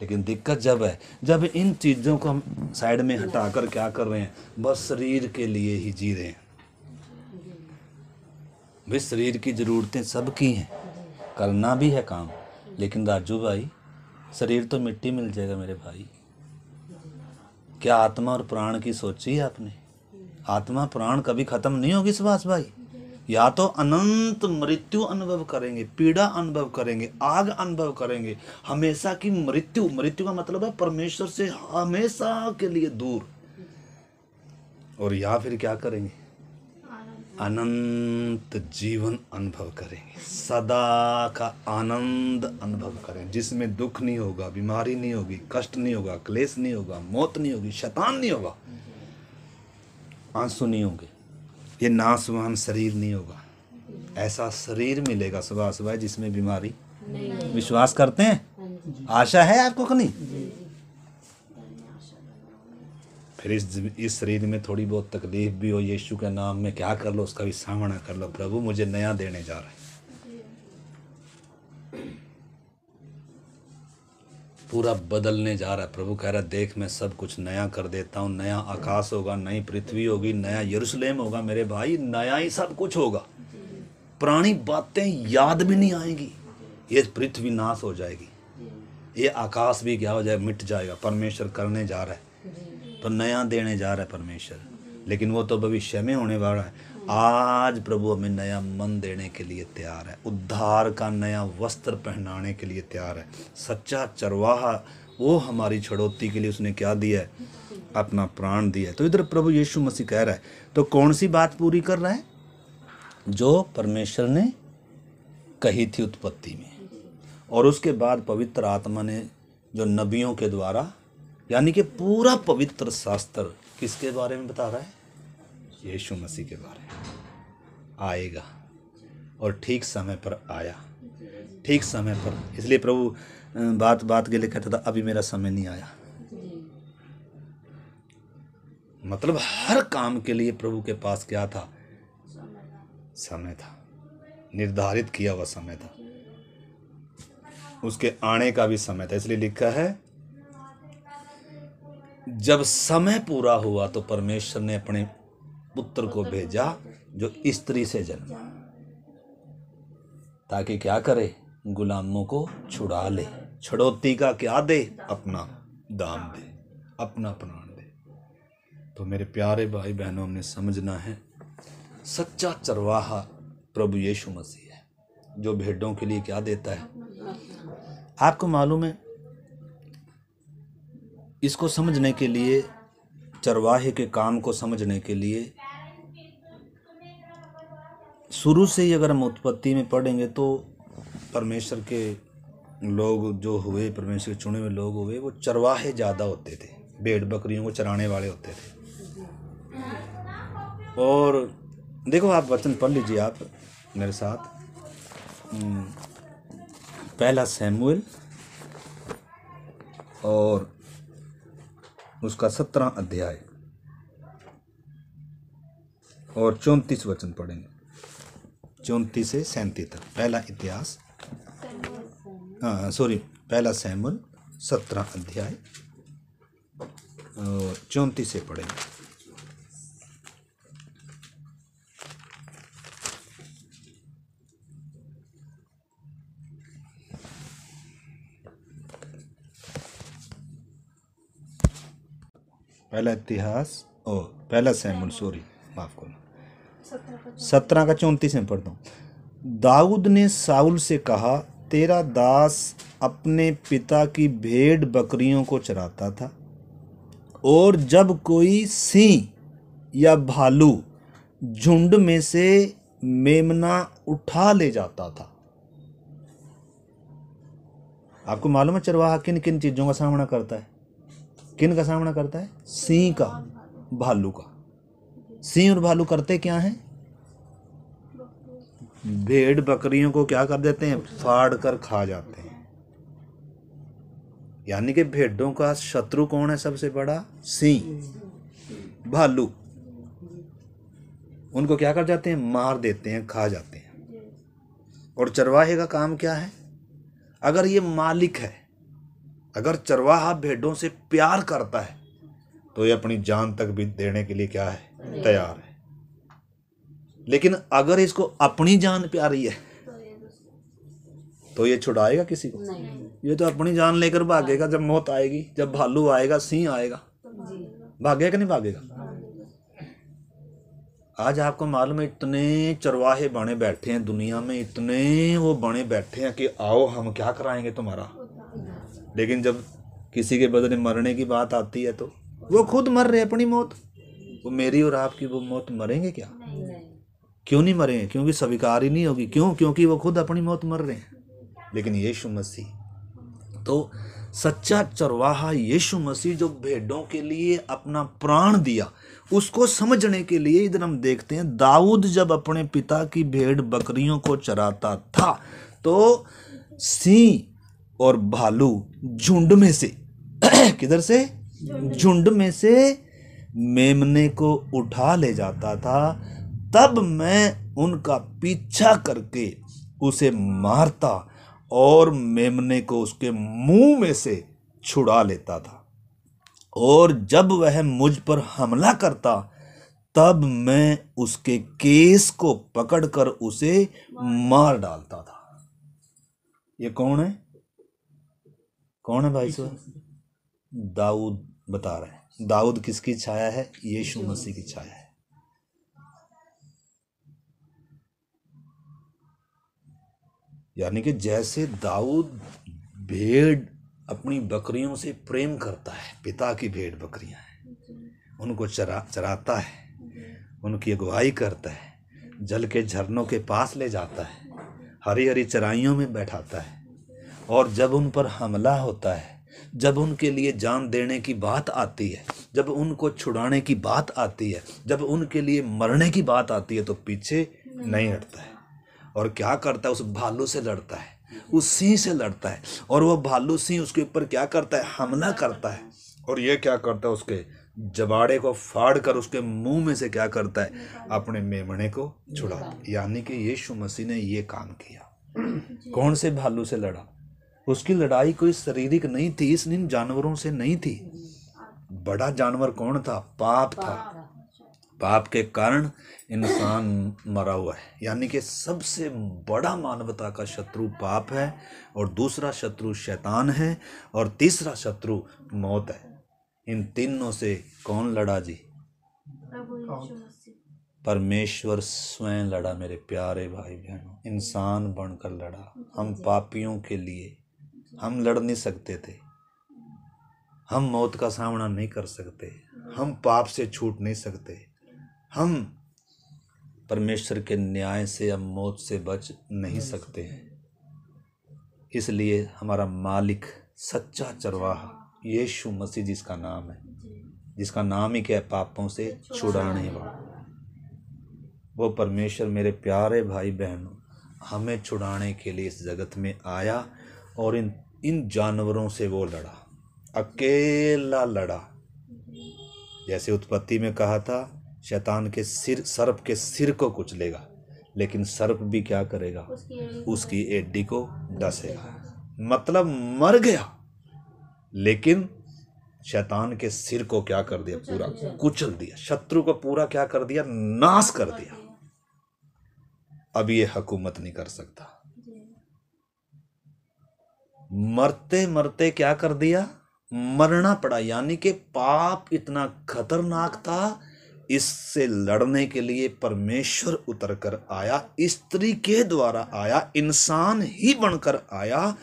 लेकिन दिक्कत जब है जब इन चीज़ों को हम साइड में हटाकर क्या कर रहे हैं? बस शरीर के लिए ही जी रहे हैं। भाई शरीर की ज़रूरतें सबकी हैं, करना भी है काम, लेकिन राजू भाई शरीर तो मिट्टी मिल जाएगा मेरे भाई। क्या आत्मा और प्राण की सोची है आपने? आत्मा प्राण कभी खत्म नहीं होगी सुभाष भाई। या तो अनंत मृत्यु अनुभव करेंगे, पीड़ा अनुभव करेंगे, आग अनुभव करेंगे, हमेशा की मृत्यु। मृत्यु का मतलब है परमेश्वर से हमेशा के लिए दूर। और या फिर क्या करेंगे? अनंत जीवन अनुभव करेंगे, सदा का आनंद अनुभव करेंगे, जिसमें दुख नहीं होगा, बीमारी नहीं होगी, कष्ट नहीं होगा, क्लेश नहीं होगा, मौत नहीं होगी, शैतान नहीं होगा, आंसू नहीं होंगे, ये नासवान शरीर नहीं होगा। ऐसा शरीर मिलेगा सुभाष भाई जिसमें बीमारी नहीं। विश्वास करते हैं? आशा है आपको कि नहीं? फिर इस शरीर में थोड़ी बहुत तकलीफ भी हो, यीशु के नाम में क्या कर लो, उसका भी सामना कर लो। प्रभु मुझे नया देने जा रहा है, पूरा बदलने जा रहा है। प्रभु कह रहा है देख मैं सब कुछ नया कर देता हूँ, नया आकाश होगा, नई पृथ्वी होगी, नया यरूशलेम होगा मेरे भाई, नया ही सब कुछ होगा। पुरानी बातें याद भी नहीं आएगी, ये पृथ्वी नाश हो जाएगी, ये आकाश भी क्या हो जाए, मिट जाएगा। परमेश्वर करने जा रहा है, तो नया देने जा रहा है परमेश्वर, लेकिन वो तो भविष्य में होने वाला है। आज प्रभु हमें नया मन देने के लिए तैयार है, उद्धार का नया वस्त्र पहनाने के लिए तैयार है। सच्चा चरवाहा वो हमारी छड़ौती के लिए उसने क्या दिया है, अपना प्राण दिया है। तो इधर प्रभु यीशु मसीह कह रहा है, तो कौन सी बात पूरी कर रहा है, जो परमेश्वर ने कही थी उत्पत्ति में, और उसके बाद पवित्र आत्मा ने जो नबियों के द्वारा, यानी कि पूरा पवित्र शास्त्र किसके बारे में बता रहा है, यीशु मसीह के बारे में। आएगा, और ठीक समय पर आया, ठीक समय पर। इसलिए प्रभु बात बात के लिए कहता था अभी मेरा समय नहीं आया। मतलब हर काम के लिए प्रभु के पास क्या था, समय था, निर्धारित किया हुआ समय था, उसके आने का भी समय था। इसलिए लिखा है जब समय पूरा हुआ तो परमेश्वर ने अपने पुत्र को भेजा जो स्त्री से जन्मा, ताकि क्या करे, गुलामों को छुड़ा ले, छड़ौती का क्या दे, अपना दाम दे, अपना प्राण दे। तो मेरे प्यारे भाई बहनों, हमने समझना है सच्चा चरवाहा प्रभु यीशु मसीह है, जो भेड़ों के लिए क्या देता है। आपको मालूम है, इसको समझने के लिए, चरवाहे के काम को समझने के लिए शुरू से ही अगर हम उत्पत्ति में पढ़ेंगे तो परमेश्वर के लोग जो हुए, परमेश्वर के चुने हुए लोग हुए, वो चरवाहे ज़्यादा होते थे, भेड़ बकरियों को चराने वाले होते थे। और देखो आप वचन पढ़ लीजिए आप मेरे साथ, पहला शमूएल और उसका 17 अध्याय और 34 वचन पढ़ेंगे, 34 से 37 तक। पहला इतिहास, पहला शमूएल 17 अध्याय और 34 से पढ़ेंगे। पहला इतिहास और पहला शमूएल, माफ करो, 17 का 34 में पढ़ता हूँ। दाऊद ने साउल से कहा, तेरा दास अपने पिता की भेड़ बकरियों को चराता था, और जब कोई सिंह या भालू झुंड में से मेमना उठा ले जाता था। आपको मालूम है चरवाहा किन किन चीजों का सामना करता है, किन का सामना करता है, सिंह का, भालू का। सिंह और भालू करते क्या हैं, भेड़ बकरियों को क्या कर देते हैं, फाड़ कर खा जाते हैं। यानी कि भेड़ों का शत्रु कौन है सबसे बड़ा, सिंह, भालू। उनको क्या कर जाते हैं, मार देते हैं, खा जाते हैं। और चरवाहे का काम क्या है, अगर ये मालिक है, अगर चरवाहा भेड़ों से प्यार करता है तो ये अपनी जान तक भी देने के लिए क्या है, तैयार है। लेकिन अगर इसको अपनी जान प्यारी है तो ये छुड़ाएगा किसी को, ये तो अपनी जान लेकर भागेगा। जब मौत आएगी, जब भालू आएगा, सिंह आएगा, भागेगा कि नहीं भागेगा। आज आपको मालूम है इतने चरवाहे बने बैठे हैं दुनिया में, इतने वो बने बैठे हैं कि आओ हम क्या कराएंगे तुम्हारा। लेकिन जब किसी के बदले मरने की बात आती है तो वो खुद मर रहे अपनी मौत। वो मेरी और आपकी वो मौत मरेंगे क्या, क्यों नहीं मरेंगे, क्योंकि स्वीकार ही नहीं होगी। क्यों, क्योंकि वो खुद अपनी मौत मर रहे हैं। लेकिन यीशु मसीह, तो सच्चा चरवाहा यीशु मसीह जो भेड़ों के लिए अपना प्राण दिया, उसको समझने के लिए इधर हम देखते हैं दाऊद जब अपने पिता की भेड़ बकरियों को चराता था तो सिंह और भालू झुंड में से किधर से, झुंड में से मेमने को उठा ले जाता था, तब मैं उनका पीछा करके उसे मारता और मेमने को उसके मुंह में से छुड़ा लेता था। और जब वह मुझ पर हमला करता तब मैं उसके केस को पकड़कर उसे मार डालता था। ये कौन है? कौन है भाई साहब? दाऊद बता रहे हैं। दाऊद किसकी छाया है? यीशु मसीह की छाया है। यानी कि जैसे दाऊद भेड़ अपनी बकरियों से प्रेम करता है, पिता की भेड़ बकरियां हैं, उनको चराता है, उनकी अगुवाई करता है, जल के झरनों के पास ले जाता है, हरी हरी चराइयों में बैठाता है, और जब उन पर हमला होता है, जब उनके लिए जान देने की बात आती है, जब उनको छुड़ाने की बात आती है, जब उनके लिए मरने की बात आती है, तो पीछे नहीं हटता है। और क्या करता है? उस भालू से लड़ता है, उस सिंह से लड़ता है, और वो भालू सिंह उसके ऊपर क्या करता है? हमला करता है। और ये क्या करता है? उसके जबाड़े को फाड़ कर उसके मुंह में से क्या करता है? अपने मेमने को छुड़ाता है। यानी कि यीशु मसीह ने ये काम किया। कौन से भालू से लड़ा? उसकी लड़ाई कोई शारीरिक नहीं थी, इन जानवरों से नहीं थी। बड़ा जानवर कौन था? पाप था। पाप के कारण इंसान मरा हुआ है। यानी कि सबसे बड़ा मानवता का शत्रु पाप है, और दूसरा शत्रु शैतान है, और तीसरा शत्रु मौत है। इन तीनों से कौन लड़ा जी? प्रभु यीशु मसीह। परमेश्वर स्वयं लड़ा मेरे प्यारे भाई बहनों, इंसान बनकर लड़ा। हम पापियों के लिए हम लड़ नहीं सकते थे, हम मौत का सामना नहीं कर सकते, हम पाप से छूट नहीं सकते, हम परमेश्वर के न्याय से या मौत से बच नहीं सकते हैं। इसलिए हमारा मालिक, सच्चा चरवाहा यीशु मसीह जिसका नाम है, जिसका नाम ही क्या है? पापों से छुड़ाने वाला, वो परमेश्वर मेरे प्यारे भाई बहनों हमें छुड़ाने के लिए इस जगत में आया, और इन जानवरों से वो लड़ा, अकेला लड़ा। जैसे उत्पत्ति में कहा था, शैतान के सिर, सर्प के सिर को कुचलेगा, लेकिन सर्प भी क्या करेगा? उसकी एड़ी को डसेगा। मतलब मर गया, लेकिन शैतान के सिर को क्या कर दिया? पूरा कुचल दिया। शत्रु को पूरा क्या कर दिया? नाश कर दिया। अब ये हुकूमत नहीं कर सकता। मरते मरते क्या कर दिया? मरना पड़ा। यानी कि पाप इतना खतरनाक था, इससे लड़ने के लिए परमेश्वर उतर कर आया, स्त्री के द्वारा आया, इंसान ही बनकर आया,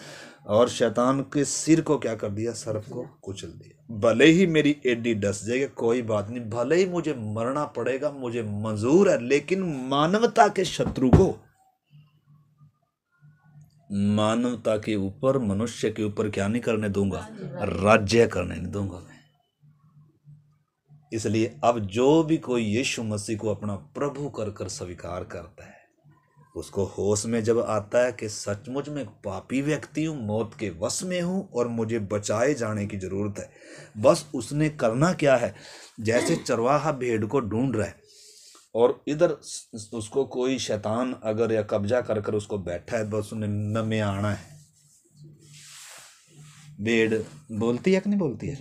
और शैतान के सिर को क्या कर दिया? सर्प को कुचल दिया। भले ही मेरी एडी डस जाएगी, कोई बात नहीं, भले ही मुझे मरना पड़ेगा, मुझे मंजूर है, लेकिन मानवता के शत्रु को, मानवता के ऊपर, मनुष्य के ऊपर क्या नहीं करने दूंगा? राज्य करने नहीं दूंगा मैं। इसलिए अब जो भी कोई यीशु मसीह को अपना प्रभु कर कर स्वीकार करता है, उसको होश में जब आता है कि सचमुच में पापी व्यक्ति हूँ, मौत के वश में हूँ, और मुझे बचाए जाने की जरूरत है, बस उसने करना क्या है? जैसे चरवाहा भेड़ को ढूंढ रहा है, और इधर उसको कोई शैतान अगर या कब्जा कर कर उसको बैठा है, बस उन्हें न में आना है। भेड़ बोलती है कि नहीं बोलती है?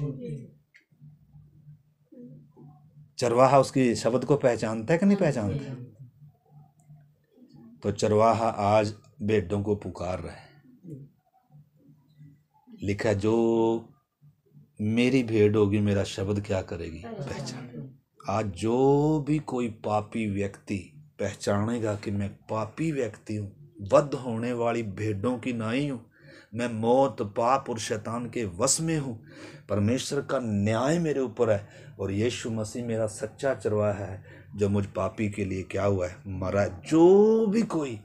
चरवाहा उसकी शब्द को पहचानता है कि नहीं पहचानता है? तो चरवाहा आज भेड़ों को पुकार रहा है। लिखा है, जो मेरी भेड़ होगी मेरा शब्द क्या करेगी? पहचान। आज जो भी कोई पापी व्यक्ति पहचानेगा कि मैं पापी व्यक्ति हूँ, वध होने वाली भेड़ों की नाई हूँ, मैं मौत, पाप और शैतान के वश में हूँ, परमेश्वर का न्याय मेरे ऊपर है, और यीशु मसीह मेरा सच्चा चरवाहा है जो मुझ पापी के लिए क्या हुआ है? मरा है। जो भी कोई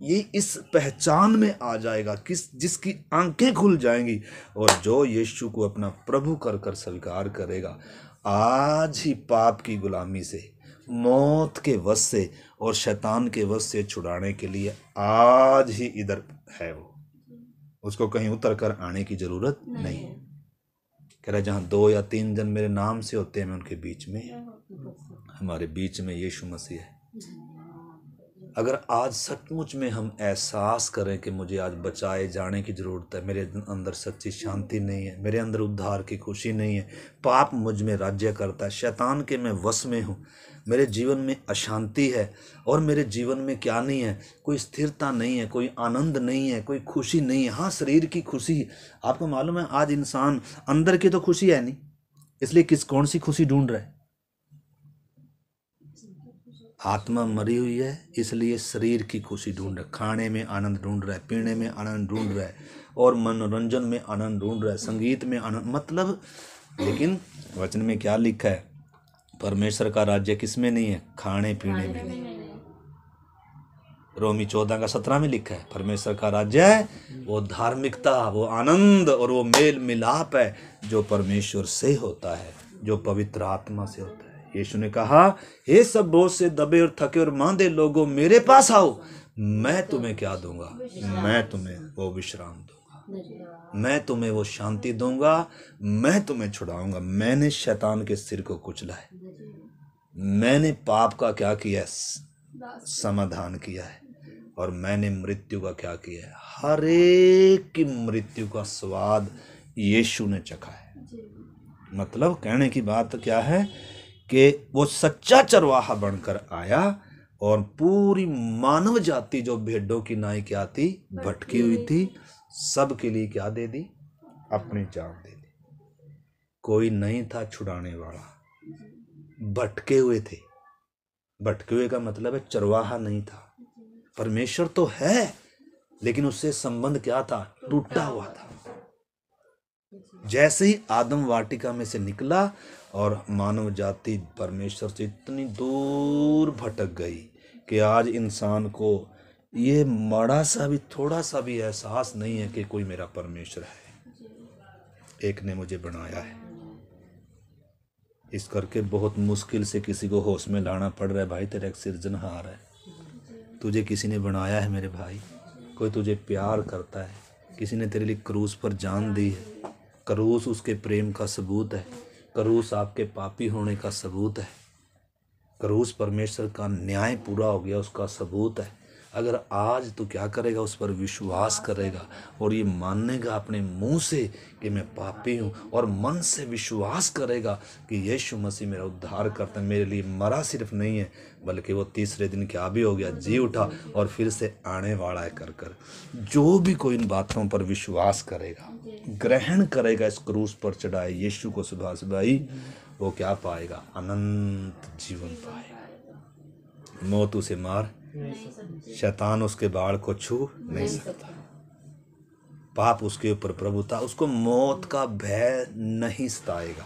ये इस पहचान में आ जाएगा, जिसकी आंखें खुल जाएंगी, और जो यीशु को अपना प्रभु कर कर स्वीकार करेगा, आज ही पाप की गुलामी से, मौत के वश से और शैतान के वश से छुड़ाने के लिए आज ही इधर है। वो उसको कहीं उतर कर आने की जरूरत नहीं। कह रहा जहाँ 2 या 3 जन मेरे नाम से होते हैं मैं उनके बीच में, हमारे बीच में यीशु मसीह है। अगर आज सचमुच में हम एहसास करें कि मुझे आज बचाए जाने की ज़रूरत है, मेरे अंदर सच्ची शांति नहीं है, मेरे अंदर उद्धार की खुशी नहीं है, पाप मुझ में राज्य करता है, शैतान के मैं वश में हूँ, मेरे जीवन में अशांति है और मेरे जीवन में क्या नहीं है, कोई स्थिरता नहीं है, कोई आनंद नहीं है, कोई खुशी नहीं है। हाँ, शरीर की खुशी, आपको मालूम है आज इंसान अंदर की तो खुशी है नहीं, इसलिए कौन सी खुशी ढूंढ रहा है? आत्मा मरी हुई है इसलिए शरीर की खुशी ढूंढ रहा है, खाने में आनंद ढूंढ रहा है, पीने में आनंद ढूंढ रहा है और मनोरंजन में आनंद ढूंढ रहा है, संगीत में आनंद, मतलब। लेकिन वचन में क्या लिखा है? परमेश्वर का राज्य किस में नहीं है? खाने पीने में नहीं। रोमी 14:17 में लिखा है परमेश्वर का राज्य है वो धार्मिकता, वो आनंद और वो मेल मिलाप है जो परमेश्वर से होता है, जो पवित्र आत्मा से होता है। यीशु ने कहा, हे सब बोझ से दबे और थके और मांदे लोगों, मेरे पास आओ, मैं तुम्हें क्या दूंगा? मैं तुम्हें वो विश्राम दूंगा, मैं तुम्हें वो शांति दूंगा, मैं तुम्हें छुड़ाऊंगा। मैंने शैतान के सिर को कुचला है, मैंने पाप का क्या किया है? समाधान किया है, और मैंने मृत्यु का क्या किया है? हर एक की मृत्यु का स्वाद यीशु ने चखा है। मतलब कहने की बात क्या है कि वो सच्चा चरवाहा बनकर आया और पूरी मानव जाति जो भेड़ों की नाई क्या थी, भटकी हुई थी, सब के लिए क्या दे दी? अपनी जान दे दी। कोई नहीं था छुड़ाने वाला, भटके हुए थे। भटके हुए का मतलब है चरवाहा नहीं था। परमेश्वर तो है लेकिन उससे संबंध क्या था? टूटा हुआ था। जैसे ही आदम वाटिका में से निकला और मानव जाति परमेश्वर से इतनी दूर भटक गई कि आज इंसान को ये माड़ा सा भी, थोड़ा सा भी एहसास नहीं है कि कोई मेरा परमेश्वर है, एक ने मुझे बनाया है। इस करके बहुत मुश्किल से किसी को होश में लाना पड़ रहा है, भाई तेरा एक सृजनहार है, तुझे किसी ने बनाया है मेरे भाई, कोई तुझे प्यार करता है, किसी ने तेरे लिए क्रूस पर जान दी है। क्रूस उसके प्रेम का सबूत है, क्रूस आपके पापी होने का सबूत है, क्रूस परमेश्वर का न्याय पूरा हो गया उसका सबूत है। अगर आज तू क्या करेगा? उस पर विश्वास करेगा और ये मानेगा अपने मुंह से कि मैं पापी हूँ, और मन से विश्वास करेगा कि यीशु मसीह मेरा उद्धार करता है, मेरे लिए मरा सिर्फ नहीं है बल्कि वो तीसरे दिन क्या भी हो गया, जी उठा और फिर से आने वाला है। कर जो भी कोई इन बातों पर विश्वास करेगा, ग्रहण करेगा इस क्रूस पर चढ़ाए यीशु को सुबह सुबह ही, वो क्या पाएगा? अनंत जीवन पाएगा। मौत उसे मार, शैतान उसके बाल को छू नहीं सकता, पाप उसके ऊपर प्रभुता, उसको मौत का भय नहीं सताएगा।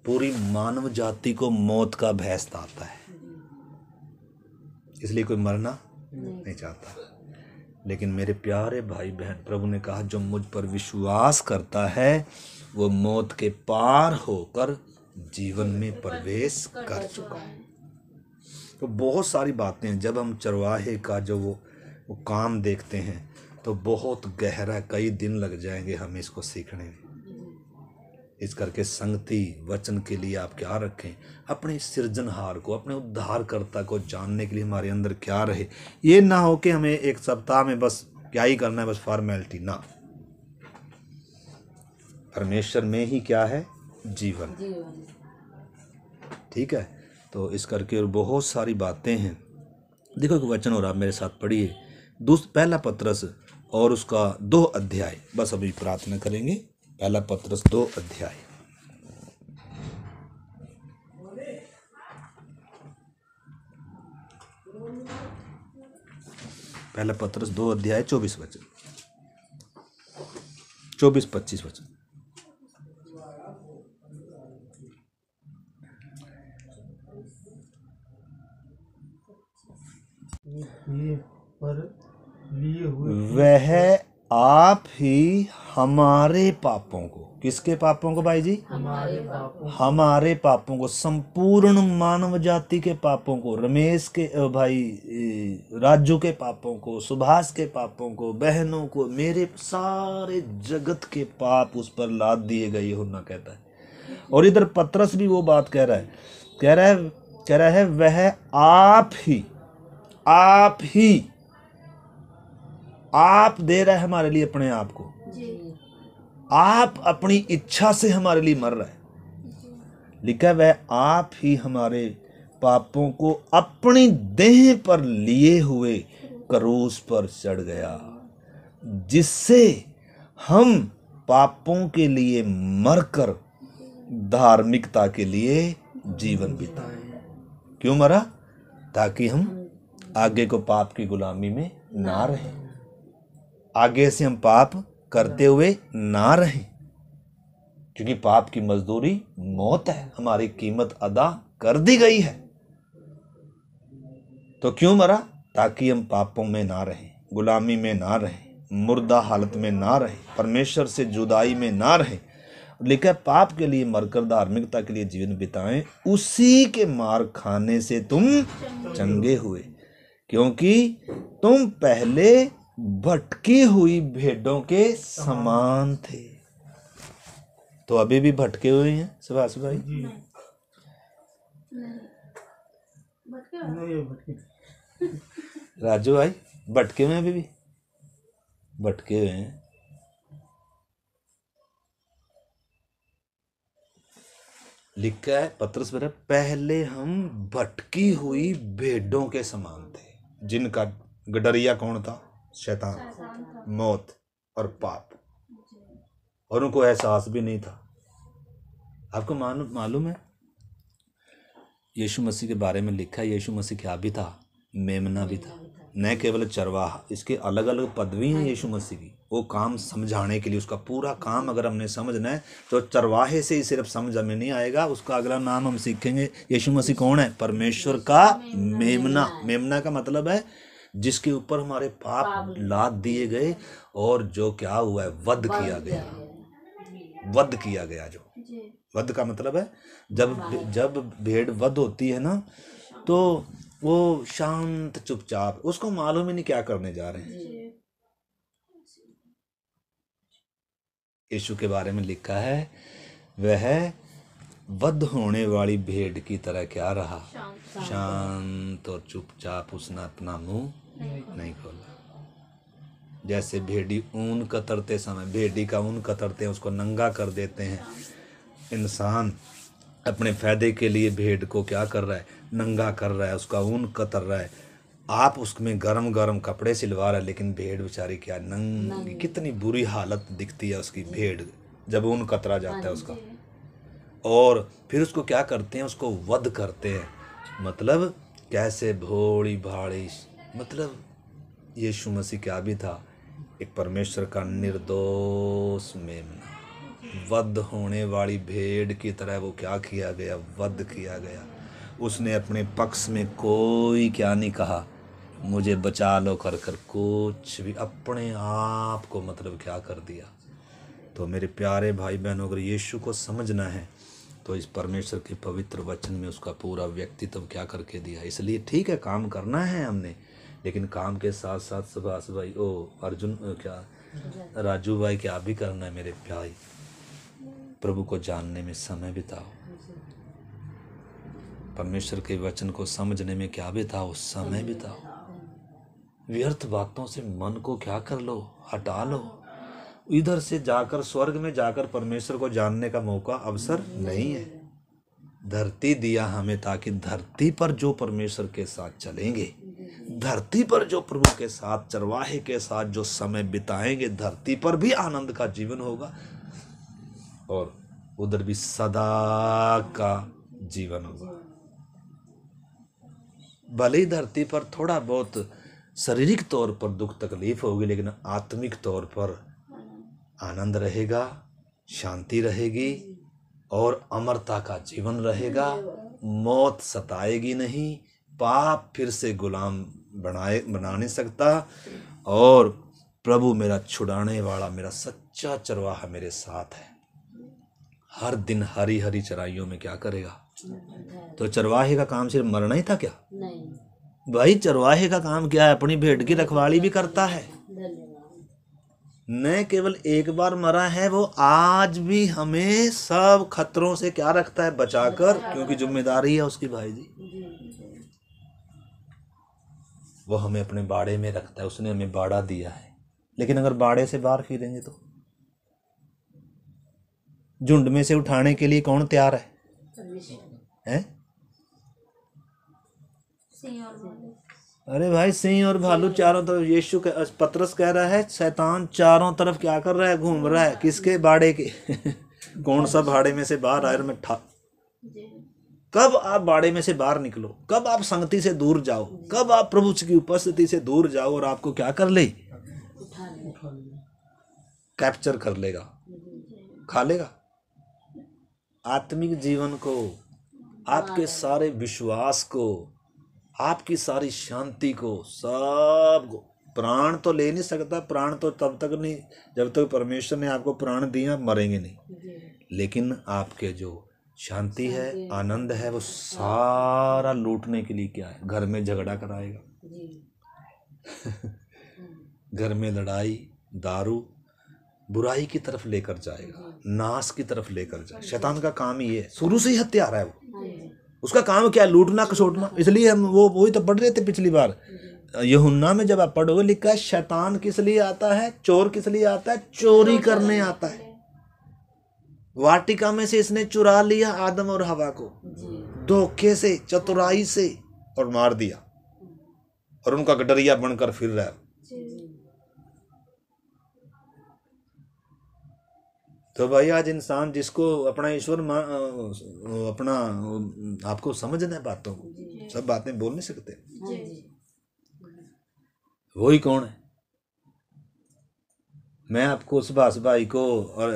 पूरी मानव जाति को मौत का भय सताता है, इसलिए कोई मरना नहीं चाहता। लेकिन मेरे प्यारे भाई बहन, प्रभु ने कहा जो मुझ पर विश्वास करता है वो मौत के पार होकर जीवन में प्रवेश कर चुका है। तो बहुत सारी बातें हैं, जब हम चरवाहे का जो वो काम देखते हैं तो बहुत गहरा, कई दिन लग जाएंगे हमें इसको सीखने में। इस करके संगति वचन के लिए आप क्या रखें? अपने सृजनहार को, अपने उद्धारकर्ता को जानने के लिए हमारे अंदर क्या रहे। ये ना हो कि हमें एक सप्ताह में बस क्या ही करना है, बस फॉर्मेलिटी ना। परमेश्वर में ही क्या है? जीवन। ठीक है, तो इस करके और बहुत सारी बातें हैं। देखो एक वचन और आप मेरे साथ पढ़िए, पहला पत्रस और उसका 2 अध्याय, बस अभी प्रार्थना करेंगे। पहला पत्रस 2 अध्याय, पहला पत्रस 2 अध्याय 24 वचन, 24-25 वचन। वह आप ही हमारे पापों को किसके पापों को भाई जी? हमारे पापों हमारे पापों को, संपूर्ण मानव जाति के पापों को, रमेश के भाई राजू के पापों को, सुभाष के पापों को, बहनों को, मेरे सारे जगत के पाप उस पर लाद दिए गए, यूहन्ना कहता है। और इधर पतरस भी वो बात कह रहा है, कह रहा है वह आप दे रहा है हमारे लिए अपने आप को, आप अपनी इच्छा से हमारे लिए मर रहा है। लिखा है वह आप ही हमारे पापों को अपनी देह पर लिए हुए क्रूस पर चढ़ गया, जिससे हम पापों के लिए मरकर धार्मिकता के लिए जीवन बिताएं। क्यों मरा? ताकि हम आगे को पाप की गुलामी में ना रहें, आगे से हम पाप करते हुए ना रहें, क्योंकि पाप की मजदूरी मौत है, हमारी कीमत अदा कर दी गई है। तो क्यों मरा? ताकि हम पापों में ना रहें, गुलामी में ना रहें, मुर्दा हालत में ना रहें, परमेश्वर से जुदाई में ना रहें। लिखा पाप के लिए मरकर धार्मिकता के लिए जीवन बिताएं, उसी के मार खाने से तुम चंगे हुए, क्योंकि तुम पहले भटकी हुई भेड़ों के समान थे। तो अभी भी भटके हुए हैं सुभाष भाई? जी भटके नहीं भटके राजू भाई भटके हुए हैं, अभी भी भटके हुए हैं। लिखा है पत्रस पर, पहले हम भटकी हुई भेड़ों के समान थे, जिनका गडरिया कौन था? शैतान, मौत और पाप, और उनको एहसास भी नहीं था। आपको मालूम है यीशु मसीह के बारे में लिखा है, यीशु मसीह क्या भी था? मेमना भी था, न केवल चरवाहा। इसके अलग अलग पदवी हैं यीशु मसीह की। वो काम समझाने के लिए, उसका पूरा काम अगर हमने समझना है तो चरवाहे से ही सिर्फ समझ हमें नहीं आएगा, उसका अगला नाम हम सीखेंगे। यीशु मसीह कौन है? परमेश्वर का मेमना। मेमना का मतलब है जिसके ऊपर हमारे पाप लाद दिए गए, और जो क्या हुआ है? वध किया गया। वध किया गया। जो वध का मतलब है जब भेड़ वध होती है ना, तो वो शांत चुपचाप, उसको मालूम ही नहीं क्या करने जा रहे हैं। यीशु के बारे में लिखा है वह वध होने वाली भेड़ की तरह क्या रहा? शांत और चुपचाप, उसने अपना मुंह नहीं खोला। जैसे भेड़ी ऊन कतरते समय, भेड़ी का ऊन कतरते हैं, उसको नंगा कर देते हैं। इंसान अपने फायदे के लिए भेड़ को क्या कर रहा है? नंगा कर रहा है, उसका ऊन कतर रहा है। आप उसमें गरम गरम कपड़े सिलवा रहे हैं, लेकिन भेड़ बेचारी क्या नंगी, कितनी बुरी हालत दिखती है उसकी भेड़ जब ऊन कतरा जाता है उसका। और फिर उसको क्या करते हैं? उसको वध करते हैं। मतलब कैसे? भोली भाड़ी। मतलब यीशु मसीह क्या भी था? एक परमेश्वर का निर्दोष मेमना, वध होने वाली भेड़ की तरह वो क्या किया गया? वध किया गया। उसने अपने पक्ष में कोई क्या नहीं कहा, मुझे बचा लो कर कुछ भी, अपने आप को मतलब क्या कर दिया। तो मेरे प्यारे भाई बहनों, अगर यीशु को समझना है तो इस परमेश्वर के पवित्र वचन में उसका पूरा व्यक्तित्व क्या करके दिया। इसलिए ठीक है, काम करना है हमने, लेकिन काम के साथ साथ सुभाष भाई, अर्जुन क्या राजू भाई, क्या भी करना है मेरे भाई? प्रभु को जानने में समय बिताओ, परमेश्वर के वचन को समझने में क्या बिताओ? समय बिताओ। व्यर्थ बातों से मन को क्या कर लो? हटा लो। इधर से जाकर स्वर्ग में जाकर परमेश्वर को जानने का मौका, अवसर नहीं है। धरती दिया हमें ताकि धरती पर जो परमेश्वर के साथ चलेंगे, धरती पर जो प्रभु के साथ, चरवाहे के साथ जो समय बिताएंगे, धरती पर भी आनंद का जीवन होगा और उधर भी सदा का जीवन होगा। भले ही धरती पर थोड़ा बहुत शारीरिक तौर पर दुख तकलीफ होगी, लेकिन आत्मिक तौर पर आनंद रहेगा, शांति रहेगी और अमरता का जीवन रहेगा। मौत सताएगी नहीं, पाप फिर से गुलाम बना नहीं सकता, और प्रभु मेरा छुड़ाने वाला, मेरा सच्चा चरवाहा मेरे साथ है। हर दिन हरी हरी चराइयों में क्या करेगा? तो चरवाहे का काम सिर्फ मरना ही था क्या? नहीं। भाई चरवाहे का काम क्या है? अपनी भेड़ की रखवाली भी करता है। न केवल एक बार मरा है, वो आज भी हमें सब खतरों से क्या रखता है? बचाकर, क्योंकि जिम्मेदारी है उसकी भाई जी। वो हमें अपने बाड़े में रखता है, उसने हमें बाड़ा दिया है। लेकिन अगर बाड़े से बाहर फिरेंगे तो झुंड में से उठाने के लिए कौन तैयार है? हैं? सिंह और भालू। अरे भाई सिंह और भालू चारों तरफ, यीशु पतरस कह रहा है शैतान चारों तरफ क्या कर रहा है? घूम रहा है। किसके? बाड़े के। कौन सा बाड़े में से बाहर आए? मैं कब आप बाड़े में से बाहर निकलो, कब आप संगति से दूर जाओ, कब आप प्रभु की उपस्थिति से दूर जाओ और आपको क्या कर ले? कैप्चर कर लेगा, खा लेगा। आत्मिक जीवन को, आपके सारे विश्वास को, आपकी सारी शांति को, सब को। प्राण तो ले नहीं सकता, प्राण तो तब तक नहीं जब तक परमेश्वर ने आपको प्राण दिया, मरेंगे नहीं। लेकिन आपके जो शांति है, आनंद है, वो सारा लूटने के लिए क्या है? घर में झगड़ा कराएगा, घर में लड़ाई, दारू, बुराई की तरफ लेकर जाएगा, नाश की तरफ लेकर जाएगा। शैतान का काम ही है, शुरू से ही हत्यारा है वो। उसका काम क्या है? लूटना, कसोटना। इसलिए हम वही तो पढ़ रहे थे पिछली बार यूहन्ना में, जब आप पढ़ोगे लिखा है शैतान किस लिए आता है? चोर किस लिए आता है? चोरी करने आता है। वाटिका में से इसने चुरा लिया आदम और हवा को, धोखे से, चतुराई से, और मार दिया, और उनका गडरिया बनकर फिर रहा है। तो भाई आज इंसान जिसको अपना ईश्वर अपना आपको समझना है बातों को, सब बातें बोल नहीं सकते। वही कौन है? मैं आपको सुभाष भाई को और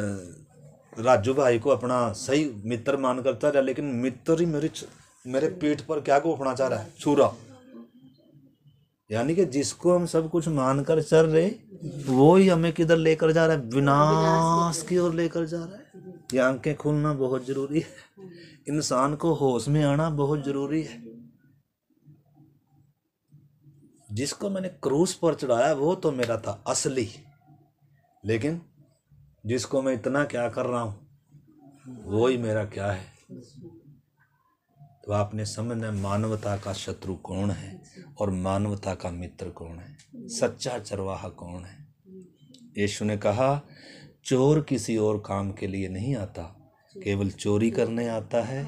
राजू भाई को अपना सही मित्र मान करता रहा, लेकिन मित्र ही मेरे पीठ पर क्या को उठना चाह रहा है? छुरा। यानी कि जिसको हम सब कुछ मानकर चल रहे, वो ही हमें किधर लेकर जा रहा है? विनाश की ओर लेकर जा रहा है। ये आंखें खुलना बहुत जरूरी है, इंसान को होश में आना बहुत जरूरी है। जिसको मैंने क्रूस पर चढ़ाया वो तो मेरा था असली, लेकिन जिसको मैं इतना क्या कर रहा हूं वो ही मेरा क्या है? तो आपने समझना मानवता का शत्रु कौन है और मानवता का मित्र कौन है, सच्चा चरवाहा कौन है। यीशु ने कहा चोर किसी और काम के लिए नहीं आता, केवल चोरी करने आता है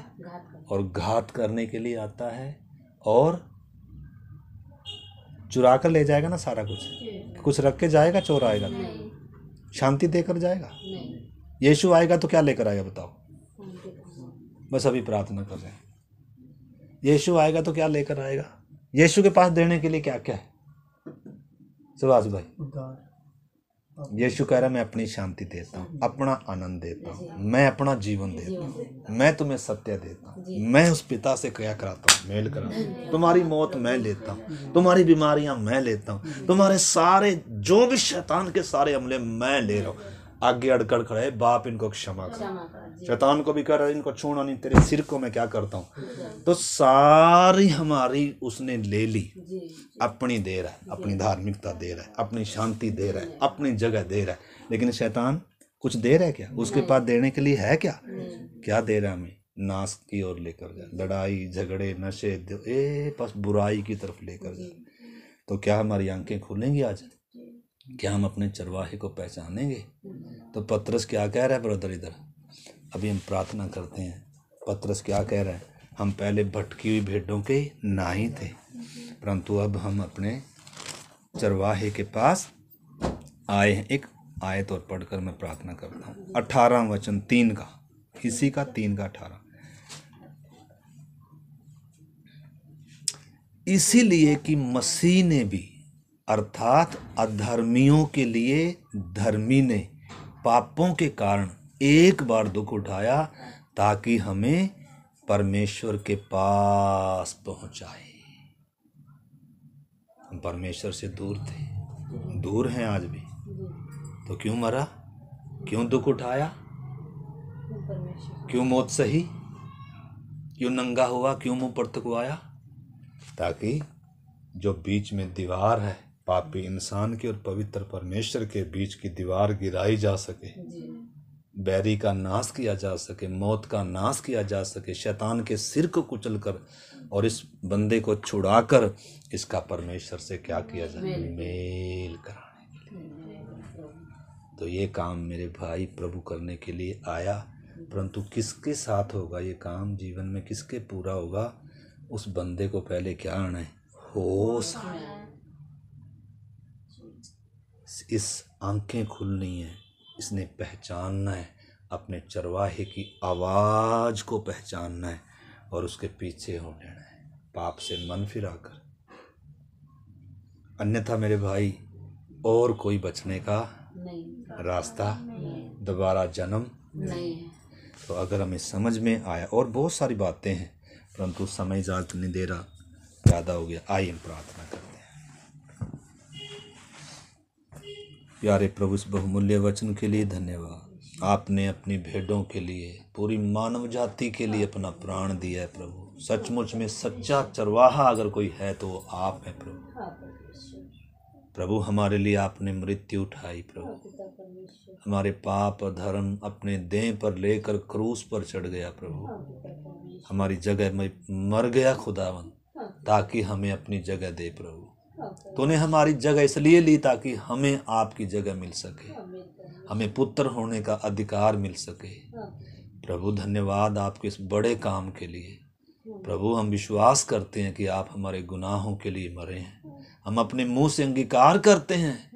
और घात करने के लिए आता है, और चुरा कर ले जाएगा ना सारा कुछ रख के जाएगा। चोर आएगा शांति देकर जाएगा। यीशु आएगा तो क्या लेकर आएगा बताओ? बस अभी प्रार्थना कर रहे हैं। यीशु आएगा तो क्या लेकर आएगा? यीशु के पास देने के लिए क्या क्या है? सुभाष भाई, यीशु कह रहा है मैं अपनी शांति देता हूँ, अपना आनंद देता हूँ, मैं अपना जीवन देता हूँ, मैं तुम्हें सत्य देता हूँ, मैं उस पिता से क्या कराता हूँ? मेल कराता हूँ। तुम्हारी मौत मैं लेता हूँ, तुम्हारी बीमारियां मैं लेता हूँ, तुम्हारे सारे जो भी शैतान के सारे हमले मैं ले रहा हूँ। आगे अड़कड़ खड़े, बाप इनको क्षमा कर। शैतान को भी कह रहा है इनको छूना नहीं, तेरे सिर को मैं क्या करता हूँ। तो सारी हमारी उसने ले ली, अपनी दे रहा है, अपनी धार्मिकता दे रहा है, अपनी शांति दे रहा है, अपनी जगह दे रहा है। लेकिन शैतान कुछ दे रहा है क्या? उसके पास देने के लिए है क्या? क्या दे रहा है? हमें नाश की ओर लेकर जाए, लड़ाई झगड़े नशे बस बुराई की तरफ लेकर जाए। तो क्या हमारी आंखें खुलेंगी आज? क्या हम अपने चरवाहे को पहचानेंगे? तो पतरस क्या कह रहा है ब्रदर? इधर अभी हम प्रार्थना करते हैं। पतरस क्या कह रहा है? हम पहले भटकी हुई भेड़ों के नहीं थे, परंतु अब हम अपने चरवाहे के पास आए हैं। एक आयत और पढ़कर मैं प्रार्थना करता हूँ। 18 वचन 3 का, इसी का 3 का 18। इसीलिए कि मसीह ने भी अर्थात अधर्मियों के लिए धर्मी ने पापों के कारण एक बार दुख उठाया, ताकि हमें परमेश्वर के पास पहुंचाए। हम परमेश्वर से दूर थे, दूर हैं आज भी। तो क्यों मरा? क्यों दुख उठाया? क्यों मौत सही, क्यों नंगा हुआ, क्यों मुंह पर तकवाया? ताकि जो बीच में दीवार है पापी इंसान के और पवित्र परमेश्वर के बीच की दीवार गिराई जा सके, बैरी का नाश किया जा सके, मौत का नाश किया जा सके, शैतान के सिर को कुचल कर और इस बंदे को छुड़ाकर इसका परमेश्वर से क्या किया जाए? मेल कराने के लिए। तो ये काम मेरे भाई प्रभु करने के लिए आया, परंतु किसके साथ होगा ये काम, जीवन में किसके पूरा होगा? उस बंदे को पहले क्या आना है? होश आना है। इस आंखें खुलनी है, इसने पहचानना है, अपने चरवाहे की आवाज को पहचानना है और उसके पीछे हो लेना है, पाप से मन फिराकर। अन्यथा मेरे भाई और कोई बचने का रास्ता, दोबारा जन्म नहीं है। तो अगर हमें समझ में आया, और बहुत सारी बातें हैं परंतु समय इजाजत नहीं दे रहा, ज़्यादा हो गया। आइए हम प्रार्थना करते हैं। प्यारे प्रभु, इस बहुमूल्य वचन के लिए धन्यवाद। आपने अपनी भेड़ों के लिए, पूरी मानव जाति के लिए अपना प्राण दिया है प्रभु। सचमुच में सच्चा चरवाहा अगर कोई है तो वो आप है प्रभु। प्रभु हमारे लिए आपने मृत्यु उठाई प्रभु, हमारे पाप धर्म अपने देह पर लेकर क्रूस पर चढ़ गया प्रभु, हमारी जगह में मर गया खुदावन, ताकि हमें अपनी जगह दे प्रभु। तूने हमारी जगह इसलिए ली ताकि हमें आपकी जगह मिल सके, हमें पुत्र होने का अधिकार मिल सके प्रभु। धन्यवाद आपके इस बड़े काम के लिए प्रभु। हम विश्वास करते हैं कि आप हमारे गुनाहों के लिए मरे हैं। हम अपने मुंह से अंगीकार करते हैं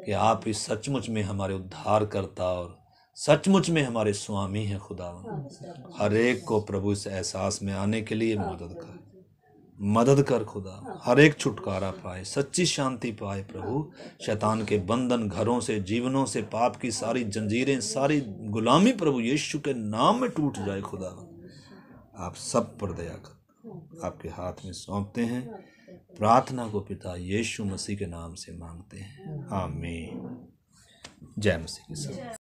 कि आप इस सचमुच में हमारे उद्धारकर्ता और सचमुच में हमारे स्वामी हैं खुदावन। हर एक को प्रभु इस एहसास में आने के लिए मदद कर खुदा। हर एक छुटकारा पाए, सच्ची शांति पाए प्रभु। शैतान के बंधन, घरों से, जीवनों से, पाप की सारी जंजीरें, सारी गुलामी प्रभु यीशु के नाम में टूट जाए खुदा। आप सब पर दया कर, आपके हाथ में सौंपते हैं। प्रार्थना को पिता यीशु मसीह के नाम से मांगते हैं, आमीन। जय मसीह की।